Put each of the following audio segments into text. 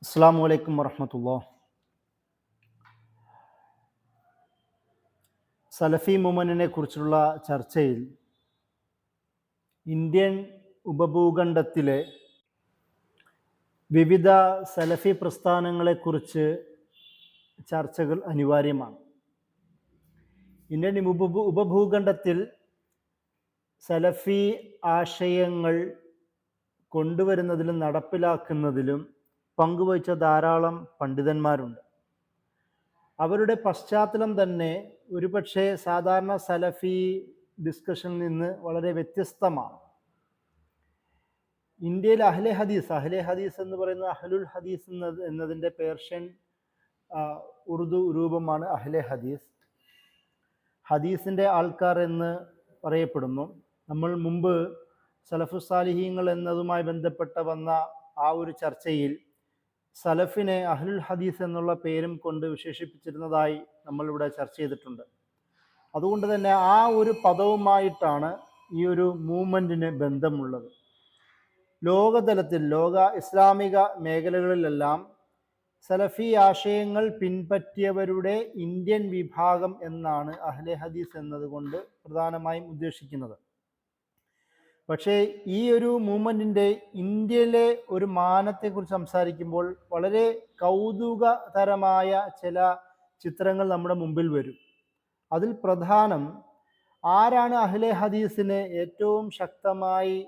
അസ്സലാമു അലൈക്കും വറഹ്മത്തുള്ളാഹി. സലഫി മൂവ്മെന്റിനെ കുറിച്ചുള്ള ചർച്ചയിൽ ഇന്ത്യൻ ഉപഭൂഖണ്ഡത്തിലെ വിവിധ സലഫി പ്രസ്ഥാനങ്ങളെക്കുറിച്ച് ചർച്ചകൾ അനിവാര്യമാണ്. ഇന്ത്യൻ ഉപഭൂഖണ്ഡത്തിൽ സലഫി ആശയങ്ങൾ കൊണ്ടുവരുന്നതിലും നടപ്പിലാക്കുന്നതിലും പങ്കുവഹിച്ച ധാരാളം പണ്ഡിതന്മാരുണ്ട്. അവരുടെ പശ്ചാത്തലം തന്നെ ഒരുപക്ഷെ സാധാരണ സലഫി ഡിസ്കഷനിൽ നിന്ന് വളരെ വ്യത്യസ്തമാണ്. ഇന്ത്യയിൽ അഹ്ലെ ഹദീസ് എന്ന് പറയുന്നത് അഹ്ലുൽ ഹദീസ് എന്നതിൻ്റെ പേർഷ്യൻ ഉറുദു രൂപമാണ് അഹ്ലെ ഹദീസ്. ഹദീസിൻ്റെ ആൾക്കാർ എന്ന് പറയപ്പെടുന്നു. നമ്മൾ മുമ്പ് സലഫു സാലിഹീങ്ങൾ എന്നതുമായി ബന്ധപ്പെട്ട വന്ന ആ ഒരു ചർച്ചയിൽ സലഫിനെ അഹ്ലുൽ ഹദീസ് എന്നുള്ള പേരും കൊണ്ട് വിശേഷിപ്പിച്ചിരുന്നതായി നമ്മളിവിടെ ചർച്ച ചെയ്തിട്ടുണ്ട്. അതുകൊണ്ട് തന്നെ ആ ഒരു പദവുമായിട്ടാണ് ഈ ഒരു മൂവ്മെൻറ്റിന് ബന്ധമുള്ളത്. ലോകതലത്തിൽ ഇസ്ലാമിക മേഖലകളിലെല്ലാം സലഫി ആശയങ്ങൾ പിൻപറ്റിയവരുടെ ഇന്ത്യൻ വിഭാഗം എന്നാണ് അഹ്ലെ ഹദീസ് എന്നതുകൊണ്ട് പ്രധാനമായും ഉദ്ദേശിക്കുന്നത്. പക്ഷേ ഈ ഒരു മൂവ്മെൻറ്റിൻ്റെ ഇന്ത്യയിലെ ഒരു മാനത്തെക്കുറിച്ച് സംസാരിക്കുമ്പോൾ വളരെ കൗതുകതരമായ ചില ചിത്രങ്ങൾ നമ്മുടെ മുമ്പിൽ വരും. അതിൽ പ്രധാനം ആരാണ് അഹ്ലെ ഹദീസിന് ഏറ്റവും ശക്തമായി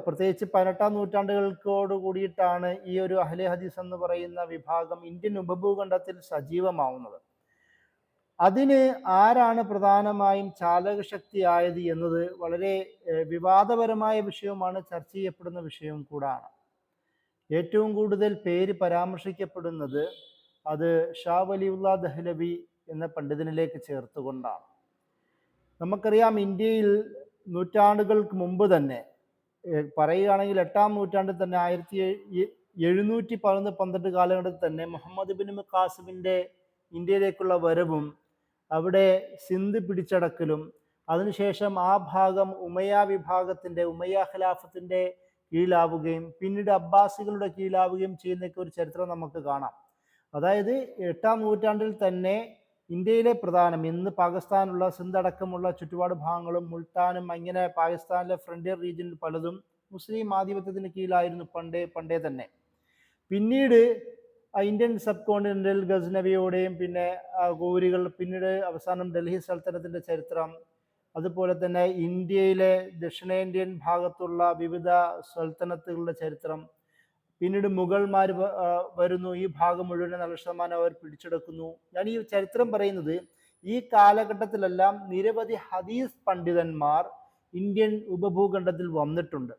പ്രത്യേകിച്ച് 18-ാം നൂറ്റാണ്ടുകൾക്കോട് കൂടിയിട്ടാണ് ഈ ഒരു അഹ്ലെ ഹദീസ് എന്ന് പറയുന്ന വിഭാഗം ഇന്ത്യൻ ഉപഭൂഖണ്ഡത്തിൽ സജീവമാവുന്നത്. അതിന് ആരാണ് പ്രധാനമായും ചാലകശക്തിയായത് എന്നത് വളരെ വിവാദപരമായ വിഷയവുമാണ്, ചർച്ച ചെയ്യപ്പെടുന്ന വിഷയവും കൂടാണ്. ഏറ്റവും കൂടുതൽ പേര് പരാമർശിക്കപ്പെടുന്നത് അത് ഷാ വലിയുല്ലാ ദഹ്ലവി എന്ന പണ്ഡിതനിലേക്ക് ചേർത്തുകൊണ്ടാണ്. നമുക്കറിയാം, ഇന്ത്യയിൽ നൂറ്റാണ്ടുകൾക്ക് മുമ്പ് തന്നെ പറയുകയാണെങ്കിൽ 8-ാം നൂറ്റാണ്ടിൽ തന്നെ 1711-12 കാലഘട്ടത്തിൽ തന്നെ മുഹമ്മദ് ബിൻ ഖാസിമിൻ്റെ ഇന്ത്യയിലേക്കുള്ള വരവും അവിടെ സിന്ധ് പിടിച്ചടക്കലും അതിനുശേഷം ആ ഭാഗം ഉമയ്യ ഖിലാഫത്തിൻ്റെ കീഴിലാവുകയും പിന്നീട് അബ്ബാസികളുടെ കീഴിലാവുകയും ചെയ്യുന്നൊക്കെ ഒരു ചരിത്രം നമുക്ക് കാണാം. അതായത് 8-ാം നൂറ്റാണ്ടിൽ തന്നെ ഇന്ത്യയിലെ പ്രധാനം ഇന്ന് പാകിസ്ഥാനുള്ള സിന്ധ് അടക്കമുള്ള ചുറ്റുപാട് ഭാഗങ്ങളും മുൾത്താനും അങ്ങനെ പാകിസ്ഥാനിലെ ഫ്രണ്ടിയർ റീജിയനിൽ പലതും മുസ്ലിം ആധിപത്യത്തിന് കീഴിലായിരുന്നു പണ്ടേ തന്നെ. പിന്നീട് ഇന്ത്യൻ സബ് കോണ്ടിനെന്റൽ ഗസ്നവിയോടെയും പിന്നെ ഗോരികൾ, പിന്നീട് അവസാനം ഡൽഹി സൽത്തനത്തിൻ്റെ ചരിത്രം, അതുപോലെ തന്നെ ഇന്ത്യയിലെ ദക്ഷിണേന്ത്യൻ ഭാഗത്തുള്ള വിവിധ സൽത്തനത്തുകളുടെ ചരിത്രം, പിന്നീട് മുഗൾമാർ വരുന്നു, ഈ ഭാഗം മുഴുവൻ 100% അവർ പിടിച്ചെടുക്കുന്നു. ഞാൻ ഈ ചരിത്രം പറയുന്നത് ഈ കാലഘട്ടത്തിലെല്ലാം നിരവധി ഹദീസ് പണ്ഡിതന്മാർ ഇന്ത്യൻ ഉപഭൂഖണ്ഡത്തിൽ വന്നിട്ടുണ്ട്.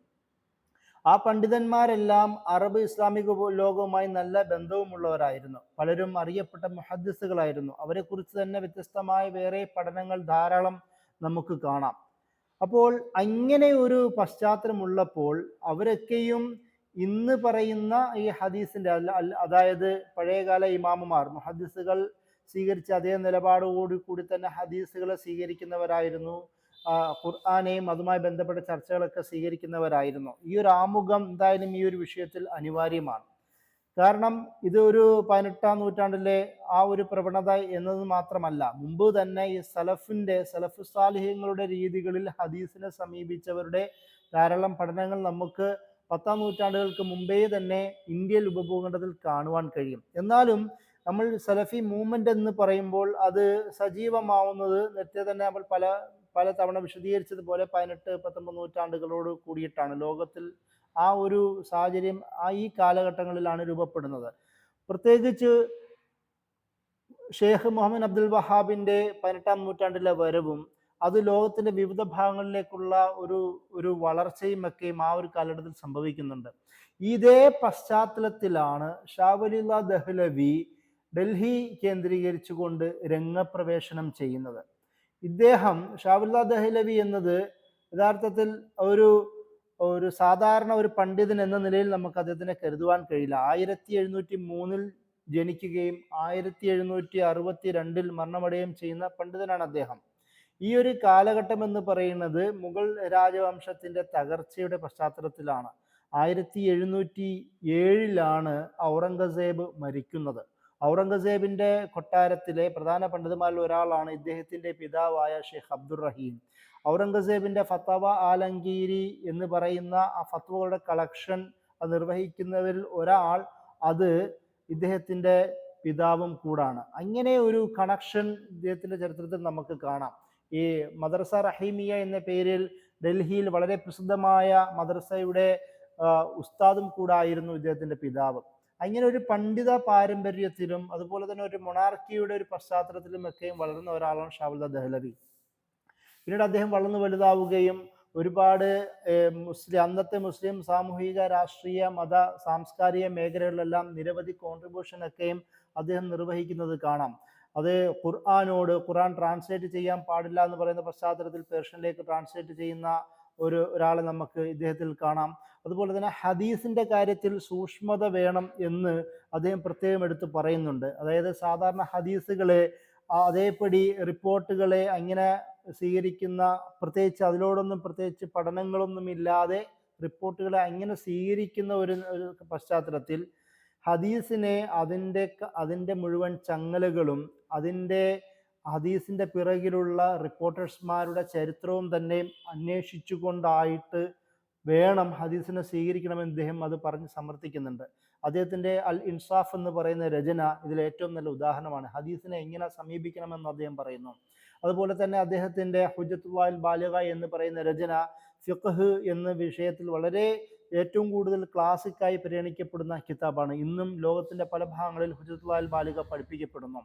ആ പണ്ഡിതന്മാരെല്ലാം അറബ് ഇസ്ലാമിക ലോകവുമായി നല്ല ബന്ധവുമുള്ളവരായിരുന്നു. പലരും അറിയപ്പെട്ട മുഹദ്ദിസുകളായിരുന്നു. അവരെക്കുറിച്ച് തന്നെ വ്യത്യസ്തമായ വേറെ പഠനങ്ങൾ ധാരാളം നമുക്ക് കാണാം. അപ്പോൾ അങ്ങനെ ഒരു പശ്ചാത്തലമുള്ളപ്പോൾ അവരൊക്കെയും ഇന്ന് പറയുന്ന ഈ ഹദീസിൻ്റെ അതായത് പഴയകാല ഇമാമുമാർ മുഹദ്ദിസുകൾ സ്വീകരിച്ച അതേ നിലപാടോടുകൂടി തന്നെ ഹദീസുകളെ സ്വീകരിക്കുന്നവരായിരുന്നു. ഖുർആനെയും അതുമായി ബന്ധപ്പെട്ട ചർച്ചകളൊക്കെ സ്വീകരിക്കുന്നവരായിരുന്നു. ഈ ഒരു ആമുഖം എന്തായാലും ഈ ഒരു വിഷയത്തിൽ അനിവാര്യമാണ്. കാരണം ഇത് ഒരു 18-ാം നൂറ്റാണ്ടിലെ ആ ഒരു പ്രവണത എന്നത് മാത്രമല്ല, മുമ്പ് തന്നെ ഈ സലഫു സാലിഹ്യങ്ങളുടെ രീതികളിൽ ഹദീസിനെ സമീപിച്ചവരുടെ ധാരാളം പഠനങ്ങൾ നമുക്ക് 10-ാം നൂറ്റാണ്ടുകൾക്ക് മുമ്പേ തന്നെ ഇന്ത്യൻ ഉപഭൂഖണ്ഡത്തിൽ കാണുവാൻ കഴിയും. എന്നാലും നമ്മൾ സലഫി മൂവ്മെന്റ് എന്ന് പറയുമ്പോൾ അത് സജീവമാവുന്നത് നേരത്തെ തന്നെ നമ്മൾ പല തവണ വിശദീകരിച്ചതുപോലെ 18-19 നൂറ്റാണ്ടുകളോട് കൂടിയിട്ടാണ്. ലോകത്തിൽ ആ ഒരു സാഹചര്യം ഈ കാലഘട്ടങ്ങളിലാണ് രൂപപ്പെടുന്നത്. പ്രത്യേകിച്ച് ഷെയ്ഖ് മുഹമ്മദ് അബ്ദുൽ വഹാബിൻ്റെ 18-ാം നൂറ്റാണ്ടിലെ വരവും അത് ലോകത്തിൻ്റെ വിവിധ ഭാഗങ്ങളിലേക്കുള്ള ഒരു വളർച്ചയും ഒക്കെയും ആ ഒരു കാലഘട്ടത്തിൽ സംഭവിക്കുന്നുണ്ട്. ഇതേ പശ്ചാത്തലത്തിലാണ് ഷാ വലിയുല്ലാ ദഹ്ലവി ഡൽഹി കേന്ദ്രീകരിച്ചുകൊണ്ട് രംഗപ്രവേശനം ചെയ്യുന്നത്. ഷാ വലിയുല്ലാ ദഹ്ലവി എന്നത് യഥാർത്ഥത്തിൽ ഒരു സാധാരണ ഒരു പണ്ഡിതൻ എന്ന നിലയിൽ നമുക്ക് അദ്ദേഹത്തിനെ കരുതുവാൻ കഴിയില്ല. 1703 ജനിക്കുകയും 1762 മരണമടയുകയും ചെയ്യുന്ന പണ്ഡിതനാണ് അദ്ദേഹം. ഈ ഒരു കാലഘട്ടം എന്ന് പറയുന്നത് മുഗൾ രാജവംശത്തിൻ്റെ തകർച്ചയുടെ പശ്ചാത്തലത്തിലാണ്. 1707 ഔറംഗസേബ് മരിക്കുന്നത്. ഔറംഗസേബിന്റെ കൊട്ടാരത്തിലെ പ്രധാന പണ്ഡിതന്മാരിൽ ഒരാളാണ് ഇദ്ദേഹത്തിന്റെ പിതാവായ ഷെയ്ഖ് അബ്ദുറഹീം. ഔറംഗസേബിന്റെ ഫത്തവ ആലംഗീരി എന്ന് പറയുന്ന ആ ഫത്വകളുടെ കളക്ഷൻ നിർവഹിക്കുന്നവരിൽ ഒരാൾ അത് ഇദ്ദേഹത്തിന്റെ പിതാവും കൂടാണ്. അങ്ങനെ ഒരു കണക്ഷൻ ഇദ്ദേഹത്തിന്റെ ചരിത്രത്തിൽ നമുക്ക് കാണാം. ഈ മദ്രസ റഹീമിയ എന്ന പേരിൽ ഡൽഹിയിൽ വളരെ പ്രസിദ്ധമായ മദ്രസയുടെ ഉസ്താദും കൂടായിരുന്നു ഇദ്ദേഹത്തിന്റെ പിതാവ്. അങ്ങനെ ഒരു പണ്ഡിത പാരമ്പര്യത്തിലും അതുപോലെ തന്നെ ഒരു മൊണാർക്കിയുടെ ഒരു പശ്ചാത്തലത്തിലും ഒക്കെയും വളർന്ന ഒരാളാണ് ഷാവുല്ലാ ദഹ്ലവി. പിന്നീട് അദ്ദേഹം വളർന്നു വലുതാവുകയും ഒരുപാട് അന്നത്തെ മുസ്ലിം സാമൂഹിക, രാഷ്ട്രീയ, മത, സാംസ്കാരിക മേഖലകളിലെല്ലാം നിരവധി കോൺട്രിബ്യൂഷൻ ഒക്കെയും അദ്ദേഹം നിർവഹിക്കുന്നത് കാണാം. അത് ഖുർആൻ ട്രാൻസ്ലേറ്റ് ചെയ്യാൻ പാടില്ല എന്ന് പറയുന്ന പശ്ചാത്തലത്തിൽ പേർഷ്യനിലേക്ക് ട്രാൻസ്ലേറ്റ് ചെയ്യുന്ന ഒരാളെ നമുക്ക് ഇദ്ദേഹത്തിൽ കാണാം. അതുപോലെ തന്നെ ഹദീസിന്റെ കാര്യത്തിൽ സൂക്ഷ്മത വേണം എന്ന് അദ്ദേഹം പ്രത്യേകം എടുത്ത് പറയുന്നുണ്ട്. അതായത് സാധാരണ ഹദീസുകളെ അതേപടി റിപ്പോർട്ടുകളെ അങ്ങനെ സ്വീകരിക്കുന്ന, പ്രത്യേകിച്ച് അതിലോടൊന്നും പ്രത്യേകിച്ച് പഠനങ്ങളൊന്നും ഇല്ലാതെ റിപ്പോർട്ടുകളെ അങ്ങനെ സ്വീകരിക്കുന്ന ഒരു പശ്ചാത്തലത്തിൽ ഹദീസിനെ അതിൻ്റെ മുഴുവൻ ചങ്ങലകളും ഹദീസിന്റെ പിറകിലുള്ള റിപ്പോർട്ടേഴ്സ്മാരുടെ ചരിത്രവും തന്നെ അന്വേഷിച്ചുകൊണ്ടായിട്ട് വേണം ഹദീസിനെ സ്വീകരിക്കണമെന്ന് അദ്ദേഹം അത് പറഞ്ഞ് സമർത്ഥിക്കുന്നുണ്ട്. അദ്ദേഹത്തിന്റെ അൽ ഇൻസാഫ് എന്ന് പറയുന്ന രചന ഇതിൽ ഏറ്റവും നല്ല ഉദാഹരണമാണ്. ഹദീസിനെ എങ്ങനെ സമീപിക്കണമെന്ന് അദ്ദേഹം പറയുന്നു. അതുപോലെ തന്നെ അദ്ദേഹത്തിന്റെ ഹുജ്ജത്തുൽ ബാലിഗ എന്ന് പറയുന്ന രചന ഫിഖ്ഹ് എന്ന വിഷയത്തിൽ വളരെ ഏറ്റവും കൂടുതൽ ക്ലാസിക്കായി പരിഗണിക്കപ്പെടുന്ന കിതാബാണ്. ഇന്നും ലോകത്തിന്റെ പല ഭാഗങ്ങളിൽ ഹുജ്ജത്തുൽ ബാലിഗ പഠിപ്പിക്കപ്പെടുന്നു.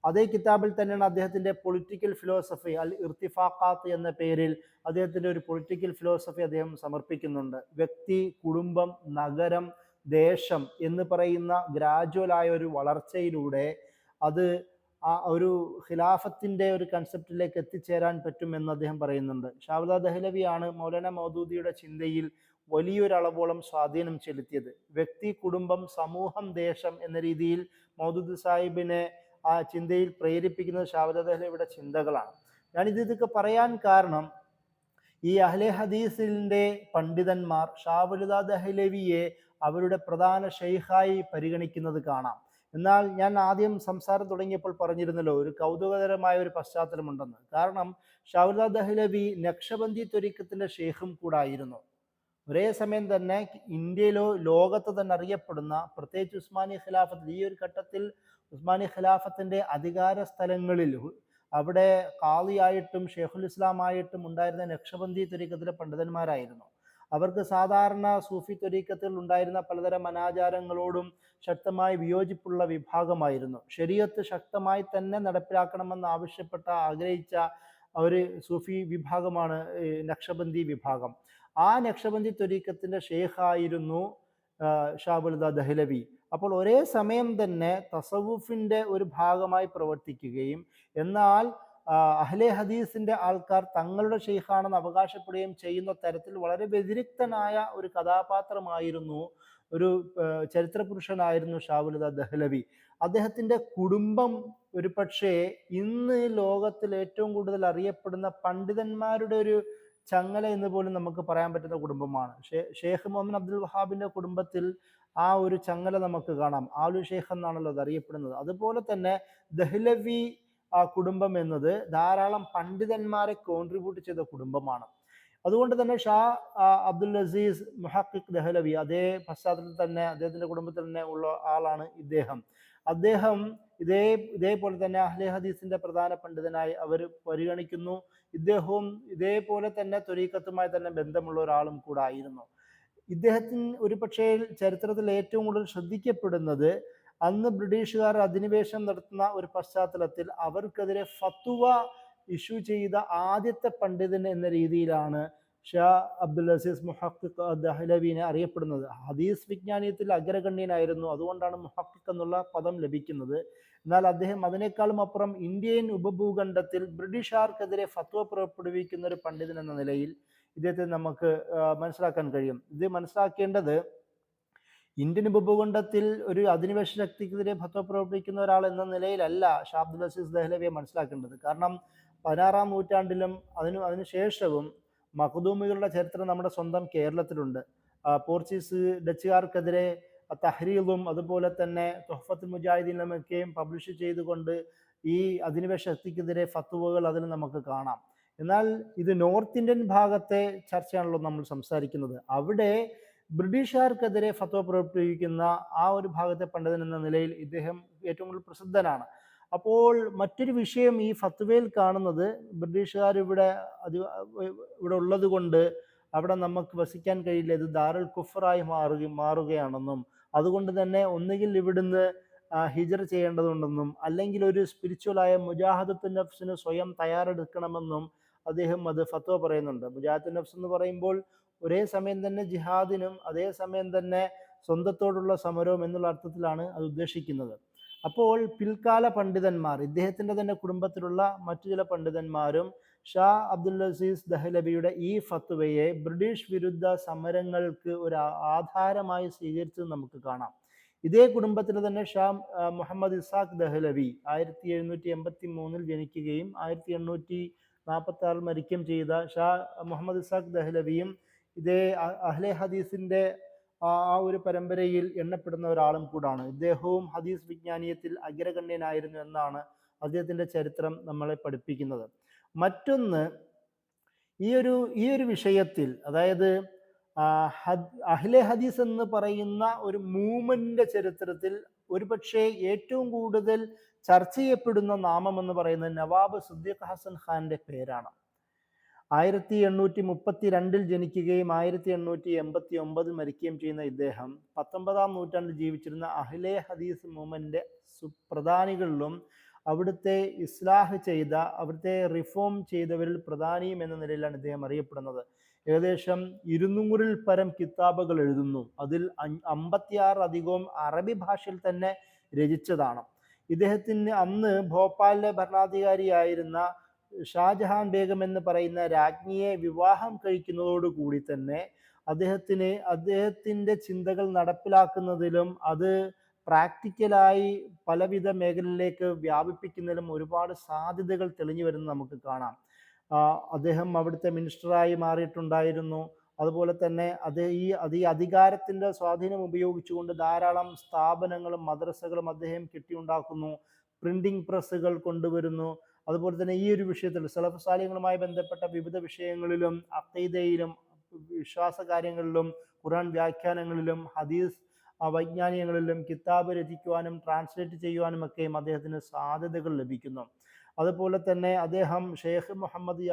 അതേ കിതാബിൽ തന്നെയാണ് അദ്ദേഹത്തിന്റെ പൊളിറ്റിക്കൽ ഫിലോസഫി അൽ ഇർത്തിഫാഖാത്ത് എന്ന പേരിൽ അദ്ദേഹത്തിന്റെ ഒരു പൊളിറ്റിക്കൽ ഫിലോസഫി അദ്ദേഹം സമർപ്പിക്കുന്നുണ്ട്. വ്യക്തി, കുടുംബം, നഗരം, ദേശം എന്ന് പറയുന്ന ഗ്രാജുവലായ ഒരു വളർച്ചയിലൂടെ അത് ആ ഒരു ഖിലാഫത്തിന്റെ ഒരു കൺസെപ്റ്റിലേക്ക് എത്തിച്ചേരാൻ പറ്റുമെന്ന് അദ്ദേഹം പറയുന്നുണ്ട്. ഷാവുല്ലാ ദഹ്ലവിയാണ് മൗലാന മൗദൂദിയുടെ ചിന്തയിൽ വലിയൊരളവോളം സ്വാധീനം ചെലുത്തിയത്. വ്യക്തി, കുടുംബം, സമൂഹം, ദേശം എന്ന രീതിയിൽ മൗദൂദി സാഹിബിനെ ആ ചിന്തയിൽ പ്രേരിപ്പിക്കുന്നത് ഷാവുല്ലാ ദഹ്ലവിയുടെ ചിന്തകളാണ്. ഞാനിതൊക്കെ പറയാൻ കാരണം ഈ അഹ്ലെ ഹദീസിന്റെ പണ്ഡിതന്മാർ ഷാവുല്ലാ ദഹ്ലവിയെ അവരുടെ പ്രധാന ഷെയ്ഖായി പരിഗണിക്കുന്നത് കാണാം. എന്നാൽ ഞാൻ ആദ്യം സംസാരം തുടങ്ങിയപ്പോൾ പറഞ്ഞിരുന്നല്ലോ, ഒരു കൗതുകകരമായ ഒരു പശ്ചാത്തലമുണ്ടെന്ന്. കാരണം ഷാവുല്ലാ ദഹ്ലവി നക്ഷബന്ദി ത്വരീഖത്തിന്റെ ഷെയ്ഖും കൂടായിരുന്നു. ഒരേ സമയം തന്നെ ഇന്ത്യയിലോ ലോകത്ത് തന്നെ അറിയപ്പെടുന്ന, പ്രത്യേകിച്ച് ഉസ്മാനി ഖിലാഫത്തിൽ, ഈ ഒരു ഘട്ടത്തിൽ ഉസ്മാനി ഖിലാഫത്തിന്റെ അധികാര സ്ഥലങ്ങളിൽ അവിടെ ഖാദിയായിട്ടും ഷെയ്ഖുൽ ഇസ്ലാം ആയിട്ടും ഉണ്ടായിരുന്ന നക്ഷബന്ദി ത്വരീഖത്തിലെ പണ്ഡിതന്മാരായിരുന്നു. അവർക്ക് സാധാരണ സൂഫി ത്വരീഖത്തിൽ ഉണ്ടായിരുന്ന പലതരം അനാചാരങ്ങളോടും ശക്തമായി വിയോജിപ്പുള്ള വിഭാഗമായിരുന്നു. ശരീഅത്ത് ശക്തമായി തന്നെ നടപ്പിലാക്കണമെന്ന് ആഗ്രഹിച്ച ഒരു സൂഫി വിഭാഗമാണ് നക്ഷബന്ദി വിഭാഗം. ആ നക്ഷബന്ദി ത്വരീഖത്തിന്റെ ഷെയ്ഖായിരുന്നു ഷാവുല്ലാ ദഹ്ലവി. അപ്പോൾ ഒരേ സമയം തന്നെ തസവുഫിന്റെ ഒരു ഭാഗമായി പ്രവർത്തിക്കുകയും എന്നാൽ അഹ്ലെ ഹദീസിന്റെ ആൾക്കാർ തങ്ങളുടെ ഷെയ്ഖാണെന്ന് അവകാശപ്പെടുകയും ചെയ്യുന്ന തരത്തിൽ വളരെ വ്യതിരിക്തനായ ഒരു കഥാപാത്രമായിരുന്നു, ഒരു ചരിത്ര പുരുഷനായിരുന്നു ഷാവുല്ലാ ദഹ്ലവി. അദ്ദേഹത്തിന്റെ കുടുംബം ഒരു പക്ഷേ ഇന്ന് ലോകത്തിൽ ഏറ്റവും കൂടുതൽ അറിയപ്പെടുന്ന പണ്ഡിതന്മാരുടെ ഒരു ചങ്ങല എന്ന് പോലും നമുക്ക് പറയാൻ പറ്റുന്ന കുടുംബമാണ്. ഷെയ്ഖ് മുഹമ്മദ് അബ്ദുൽ വഹാബിന്റെ കുടുംബത്തിൽ ആ ഒരു ചങ്ങല നമുക്ക് കാണാം. ആലു ഷെയ്ഖ് എന്നാണല്ലോ അത് അറിയപ്പെടുന്നത്. അതുപോലെ തന്നെ ദഹ്ലവി ആ കുടുംബം എന്നത് ധാരാളം പണ്ഡിതന്മാരെ കോൺട്രിബ്യൂട്ട് ചെയ്ത കുടുംബമാണ്. അതുകൊണ്ട് തന്നെ ഷാ അബ്ദുൽ അസീസ് മുഹഖിഖ് ദഹ്ലവി അതേ പശ്ചാത്തലത്തിൽ തന്നെ അദ്ദേഹത്തിന്റെ കുടുംബത്തിൽ തന്നെ ഉള്ള ആളാണ് ഇദ്ദേഹം. അദ്ദേഹം ഇതേപോലെ തന്നെ അഹ്ലെ ഹദീസിന്റെ പ്രധാന പണ്ഡിതനായി അവർ പരിഗണിക്കുന്നു. ഇദ്ദേഹവും ഇതേപോലെ തന്നെ ത്വരീഖത്തുമായി തന്നെ ബന്ധമുള്ള ഒരാളും കൂടെ ആയിരുന്നു. ഇദ്ദേഹത്തിന് ഒരു പക്ഷേ ചരിത്രത്തിൽ ഏറ്റവും കൂടുതൽ ശ്രദ്ധിക്കപ്പെടുന്നത് അന്ന് ബ്രിട്ടീഷുകാർ അധിനിവേശം നടത്തുന്ന ഒരു പശ്ചാത്തലത്തിൽ അവർക്കെതിരെ ഫത്വ ഇഷ്യൂ ചെയ്ത ആദ്യത്തെ പണ്ഡിതൻ എന്ന രീതിയിലാണ് ഷാ അബ്ദുൽ അസീസ് മുഹഖിഖ് ദഹ്ലവിനെ അറിയപ്പെടുന്നത്. ഹദീസ് വിജ്ഞാനീയത്തിൽ അഗ്രഗണ്യനായിരുന്നു. അതുകൊണ്ടാണ് മുഹഖിഖ് എന്നുള്ള പദം ലഭിക്കുന്നത്. എന്നാൽ അദ്ദേഹം അതിനേക്കാളും അപ്പുറം ഇന്ത്യൻ ഉപഭൂഖണ്ഡത്തിൽ ബ്രിട്ടീഷുകാർക്കെതിരെ ഫത്വ പുറപ്പെടുവിക്കുന്ന ഒരു പണ്ഡിതൻ എന്ന നിലയിൽ ഇദ്ദേഹത്തെ നമുക്ക് മനസ്സിലാക്കാൻ കഴിയും. ഇത് മനസ്സിലാക്കേണ്ടത് ഇന്ത്യൻ ഉപഭൂഖണ്ഡത്തിൽ ഒരു അധിനിവേശ ശക്തിക്കെതിരെ ഫത്വ പുറപ്പെടുവിക്കുന്ന ഒരാൾ എന്ന നിലയിലല്ല ഷാ അബ്ദുൽ അസീസ് ദഹ്ലവിയെ മനസ്സിലാക്കേണ്ടത്. കാരണം 16-ാം നൂറ്റാണ്ടിലും അതിനുശേഷവും മഖ്ദൂമികളുടെ ചരിത്രം നമ്മുടെ സ്വന്തം കേരളത്തിലുണ്ട്. പോർച്ചുഗീസ് ഡച്ചുകാർക്കെതിരെ തഹ്രീറും അതുപോലെ തന്നെ തുഹ്ഫത്തുൽ മുജാഹിദീനുമൊക്കെയും പബ്ലിഷ് ചെയ്തുകൊണ്ട് ഈ അധിനിവേശ ശക്തിക്കെതിരെ ഫത്വകൾ അതിൽ നമുക്ക് കാണാം. എന്നാൽ ഇത് നോർത്ത് ഇന്ത്യൻ ഭാഗത്തെ ചർച്ചയാണല്ലോ നമ്മൾ സംസാരിക്കുന്നത്. അവിടെ ബ്രിട്ടീഷുകാർക്കെതിരെ ഫത്വ പ്രയോഗിക്കുന്ന ആ ഒരു ഭാഗത്തെ പണ്ഡിതൻ എന്ന നിലയിൽ ഇദ്ദേഹം ഏറ്റവും കൂടുതൽ പ്രസിദ്ധനാണ്. അപ്പോൾ മറ്റൊരു വിഷയം ഈ ഫത്വയിൽ കാണുന്നത്, ബ്രിട്ടീഷുകാർ ഇവിടെ ഉള്ളത് കൊണ്ട് അവിടെ നമുക്ക് വസിക്കാൻ കഴിയില്ല, ഇത് ദാറുൽ കുഫറായി മാറുകയാണെന്നും അതുകൊണ്ട് തന്നെ ഒന്നുകിൽ ഇവിടുന്ന് ഹിജറ ചെയ്യേണ്ടതുണ്ടെന്നും അല്ലെങ്കിൽ ഒരു സ്പിരിച്വലായ മുജാഹദത്തുൻ നഫ്സിന് സ്വയം തയ്യാറെടുക്കണമെന്നും അദ്ദേഹം അത് ഫത്വ പറയുന്നുണ്ട്. മുജാഹദത്തുൻ നഫ്സ് എന്ന് പറയുമ്പോൾ ഒരേ സമയം തന്നെ ജിഹാദിനും അതേ സമയം തന്നെ സ്വന്തത്തോടുള്ള സമരവും എന്നുള്ള അർത്ഥത്തിലാണ് അത് ഉദ്ദേശിക്കുന്നത്. അപ്പോൾ പിൽക്കാല പണ്ഡിതന്മാർ, ഇദ്ദേഹത്തിൻ്റെ തന്നെ കുടുംബത്തിലുള്ള മറ്റു ചില പണ്ഡിതന്മാരും ഷാ അബ്ദുൽ അസീസ് ദഹ്ലവിയുടെ ഈ ഫത്വയെ ബ്രിട്ടീഷ് വിരുദ്ധ സമരങ്ങൾക്ക് ഒരു ആധാരമായി സ്വീകരിച്ചത് നമുക്ക് കാണാം. ഇതേ കുടുംബത്തിൽ തന്നെ ഷാ മുഹമ്മദ് ഇസാഖ് ദഹ്ലവി 1783 ജനിക്കുകയും 1846 മരിക്കുകയും ചെയ്ത ഷാ മുഹമ്മദ് ഇസാഖ് ദഹ്ലവിയും ഇതേ അഹ്ലെ ഹദീസിന്റെ ആ ഒരു പരമ്പരയിൽ എണ്ണപ്പെടുന്ന ഒരാളും കൂടാണ്. ഇദ്ദേഹവും ഹദീസ് വിജ്ഞാനീയത്തിൽ അഗ്രഗണ്യനായിരുന്നു എന്നാണ് അദ്ദേഹത്തിന്റെ ചരിത്രം നമ്മളെ പഠിപ്പിക്കുന്നത്. മറ്റൊന്ന്, ഈ ഒരു വിഷയത്തിൽ, അതായത് അഹ്ലെ ഹദീസ് എന്ന് പറയുന്ന ഒരു മൂവ്മെന്റിന്റെ ചരിത്രത്തിൽ ഒരുപക്ഷെ ഏറ്റവും കൂടുതൽ ചർച്ച ചെയ്യപ്പെടുന്ന നാമം എന്ന് പറയുന്നത് നവാബ് സിദ്ദീഖ് ഹസൻ ഖാന്റെ പേരാണ്. 1832 ജനിക്കുകയും 1889 മരിക്കുകയും ചെയ്യുന്ന ഇദ്ദേഹം 19-ാം നൂറ്റാണ്ടിൽ ജീവിച്ചിരുന്ന അഹ്ലെ ഹദീസ് മൂവ്മെന്റിന്റെ പ്രധാനികളിലും അവിടുത്തെ ഇസ്ലാഹ് ചെയ്ത, അവിടുത്തെ റിഫോം ചെയ്തവരിൽ പ്രധാനിയും എന്ന നിലയിലാണ് ഇദ്ദേഹം അറിയപ്പെടുന്നത്. ഏകദേശം 200-ൽ പരം കിതാബുകൾ എഴുതുന്നു. അതിൽ 56 അധികവും അറബി ഭാഷയിൽ തന്നെ രചിച്ചതാണ്. ഇദ്ദേഹത്തിന് അന്ന് ഭോപ്പാലിലെ ഭരണാധികാരിയായിരുന്ന ഷാജഹാൻ ബേഗം എന്ന് പറയുന്ന രാജ്ഞിയെ വിവാഹം കഴിക്കുന്നതോടുകൂടി തന്നെ അദ്ദേഹത്തിൻ്റെ ചിന്തകൾ നടപ്പിലാക്കുന്നതിലും അത് പ്രാക്ടിക്കലായി പലവിധ മേഖലയിലേക്ക് വ്യാപിപ്പിക്കുന്നതിലും ഒരുപാട് സാധ്യതകൾ തെളിഞ്ഞു വരുന്നത് നമുക്ക് കാണാം. അദ്ദേഹം അവിടുത്തെ മിനിസ്റ്ററായി മാറിയിട്ടുണ്ടായിരുന്നു. അതുപോലെ തന്നെ ഈ അധികാരത്തിൻ്റെ സ്വാധീനം ഉപയോഗിച്ചുകൊണ്ട് ധാരാളം സ്ഥാപനങ്ങളും മദ്രസകളും അദ്ദേഹം കെട്ടിയുണ്ടാക്കുന്നു. പ്രിന്റിംഗ് പ്രസ്സുകൾ കൊണ്ടുവരുന്നു. അതുപോലെ തന്നെ ഈ ഒരു വിഷയത്തിൽ സലഫ് സാലിഹ്യങ്ങളുമായി ബന്ധപ്പെട്ട വിവിധ വിഷയങ്ങളിലും അഖീദയിലും വിശ്വാസ കാര്യങ്ങളിലും ഖുർആൻ വ്യാഖ്യാനങ്ങളിലും ഹദീസ് വൈജ്ഞാനികങ്ങളിലും കിതാബ് രചിക്കുവാനും ട്രാൻസ്ലേറ്റ് ചെയ്യുവാനും ഒക്കെയും അദ്ദേഹത്തിന് സാധ്യതകൾ ലഭിക്കുന്നു. അതുപോലെ തന്നെ അദ്ദേഹം ഷെയ്ഖ് മുഹമ്മദ്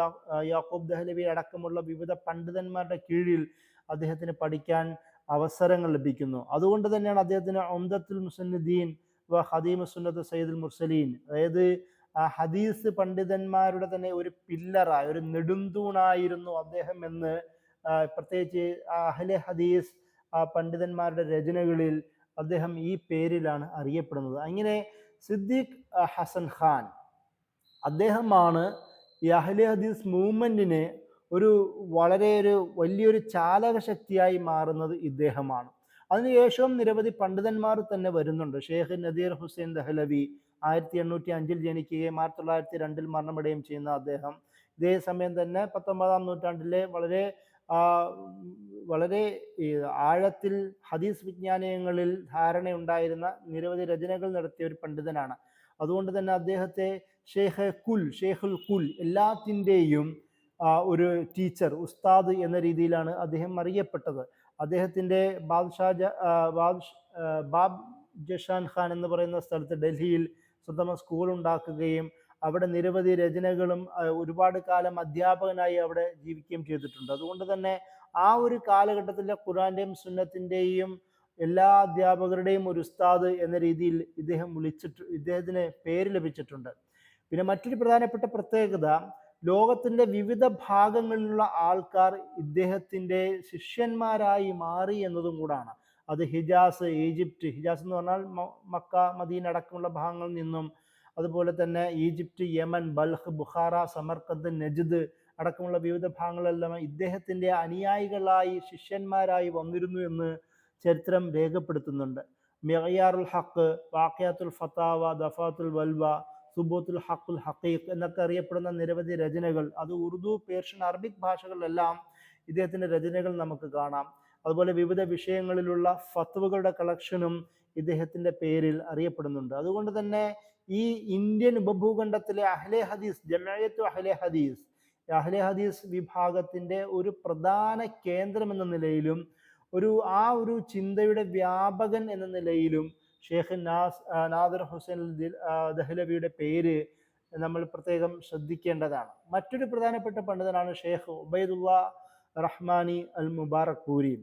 യാക്കൂബ് ദഹ്ലവി അടക്കമുള്ള വിവിധ പണ്ഡിതന്മാരുടെ കീഴിൽ അദ്ദേഹത്തിന് പഠിക്കാൻ അവസരങ്ങൾ ലഭിക്കുന്നു. അതുകൊണ്ട് തന്നെയാണ് അദ്ദേഹത്തിന് ഉംദത്തുൽ മുസന്നിദീൻ വ ഖദീമു സുന്നത്ത് സയ്യിദുൽ മുർസലീൻ, അതായത് ഹദീസ് പണ്ഡിതന്മാരുടെ തന്നെ ഒരു പില്ലറായി, ഒരു നെടുന്തൂണായിരുന്നു അദ്ദേഹം എന്ന് പ്രത്യേകിച്ച് അഹ്ലെ ഹദീസ് പണ്ഡിതന്മാരുടെ രചനകളിൽ അദ്ദേഹം ഈ പേരിലാണ് അറിയപ്പെടുന്നത്. അങ്ങനെ സിദ്ദീഖ് ഹസൻ ഖാൻ അദ്ദേഹമാണ് ഈ അഹ്ലെ ഹദീസ് മൂവ്മെന്റിന് വലിയൊരു ചാലക ശക്തിയായി മാറുന്നത് ഇദ്ദേഹമാണ്. അതിനുശേഷം നിരവധി പണ്ഡിതന്മാർ തന്നെ വരുന്നുണ്ട്. ഷെയ്ഖ് നദീർ ഹുസൈൻ ദഹ്ലവി 1805 ജനിക്കുകയും 1902 മരണമടയുകയും ചെയ്യുന്ന അദ്ദേഹം ഇതേ സമയം തന്നെ 19-ാം നൂറ്റാണ്ടിലെ വളരെ ആഴത്തിൽ ഹദീസ് വിജ്ഞാനങ്ങളിൽ ധാരണയുണ്ടായിരുന്ന നിരവധി രചനകൾ നടത്തിയ ഒരു പണ്ഡിതനാണ്. അതുകൊണ്ട് തന്നെ അദ്ദേഹത്തെ ഷെയ്ഖുൽ കുൽ, എല്ലാത്തിൻ്റെയും ഒരു ടീച്ചർ, ഉസ്താദ് എന്ന രീതിയിലാണ് അദ്ദേഹം അറിയപ്പെട്ടത്. അദ്ദേഹത്തിൻ്റെ ബാബ് ജഷാൻ ഖാൻ എന്ന് പറയുന്ന സ്ഥലത്ത് ഡൽഹിയിൽ സ്വന്തം സ്കൂൾ ഉണ്ടാക്കുകയും അവിടെ നിരവധി രചനകളും ഒരുപാട് കാലം അധ്യാപകനായി അവിടെ ജീവിക്കുകയും ചെയ്തിട്ടുണ്ട്. അതുകൊണ്ട് തന്നെ ആ ഒരു കാലഘട്ടത്തിലെ ഖുർആന്റെയും സുന്നത്തിൻ്റെയും എല്ലാ അധ്യാപകരുടെയും ഒരു ഉസ്താദ് എന്ന രീതിയിൽ ഇദ്ദേഹത്തിന് പേര് ലഭിച്ചിട്ടുണ്ട്. പിന്നെ മറ്റൊരു പ്രധാനപ്പെട്ട പ്രത്യേകത, ലോകത്തിൻ്റെ വിവിധ ഭാഗങ്ങളിലുള്ള ആൾക്കാർ ഇദ്ദേഹത്തിൻ്റെ ശിഷ്യന്മാരായി മാറി എന്നതും കൂടാണ്. അത് ഹിജാസ്, ഈജിപ്റ്റ്, ഹിജാസ് എന്ന് പറഞ്ഞാൽ മക്ക, മദീന അടക്കമുള്ള ഭാഗങ്ങളിൽ നിന്നും, അതുപോലെ തന്നെ Egypt, Yemen, Balkh, Bukhara, Samarkand, Najd അടക്കമുള്ള വിവിധ ഭാഗങ്ങളെല്ലാം ഇദ്ദേഹത്തിൻ്റെ അനുയായികളായി ശിഷ്യന്മാരായി വന്നിരുന്നു എന്ന് ചരിത്രം രേഖപ്പെടുത്തുന്നുണ്ട്. മിഅയാറുൽ ഹഖ്, വാഖിഅത്തുൽ ഫതാവ, ദഫാത്തുൽ വൽവ, സുബൂത്തുൽ ഹഖുൽ ഹഖീഖ് എന്നൊക്കെ അറിയപ്പെടുന്ന നിരവധി രചനകൾ, അത് ഉറുദു, പേർഷ്യൻ, അറബിക് ഭാഷകളിലെല്ലാം ഇദ്ദേഹത്തിൻ്റെ രചനകൾ നമുക്ക് കാണാം. അതുപോലെ വിവിധ വിഷയങ്ങളിലുള്ള ഫത്വകളുടെ കളക്ഷനും ഇദ്ദേഹത്തിൻ്റെ പേരിൽ അറിയപ്പെടുന്നുണ്ട്. അതുകൊണ്ട് തന്നെ ഈ ഇന്ത്യൻ ഉപഭൂഖണ്ഡത്തിലെ അഹ്ലെ ഹദീസ്, ജമഅയത്തു അഹ്ലെ ഹദീസ് വിഭാഗത്തിൻ്റെ ഒരു പ്രധാന കേന്ദ്രം എന്ന നിലയിലും ഒരു ചിന്തയുടെ വ്യാപകൻ എന്ന നിലയിലും ഷെയ്ഖ് നാദിർ ഹുസൈൻ ദഹ്ലവിയുടെ പേര് നമ്മൾ പ്രത്യേകം ശ്രദ്ധിക്കേണ്ടതാണ്. മറ്റൊരു പ്രധാനപ്പെട്ട പണ്ഡിതനാണ് ഷെയ്ഖ് ഉബൈദുള്ള റഹ്മാനി അൽ മുബാറക് പൂരി.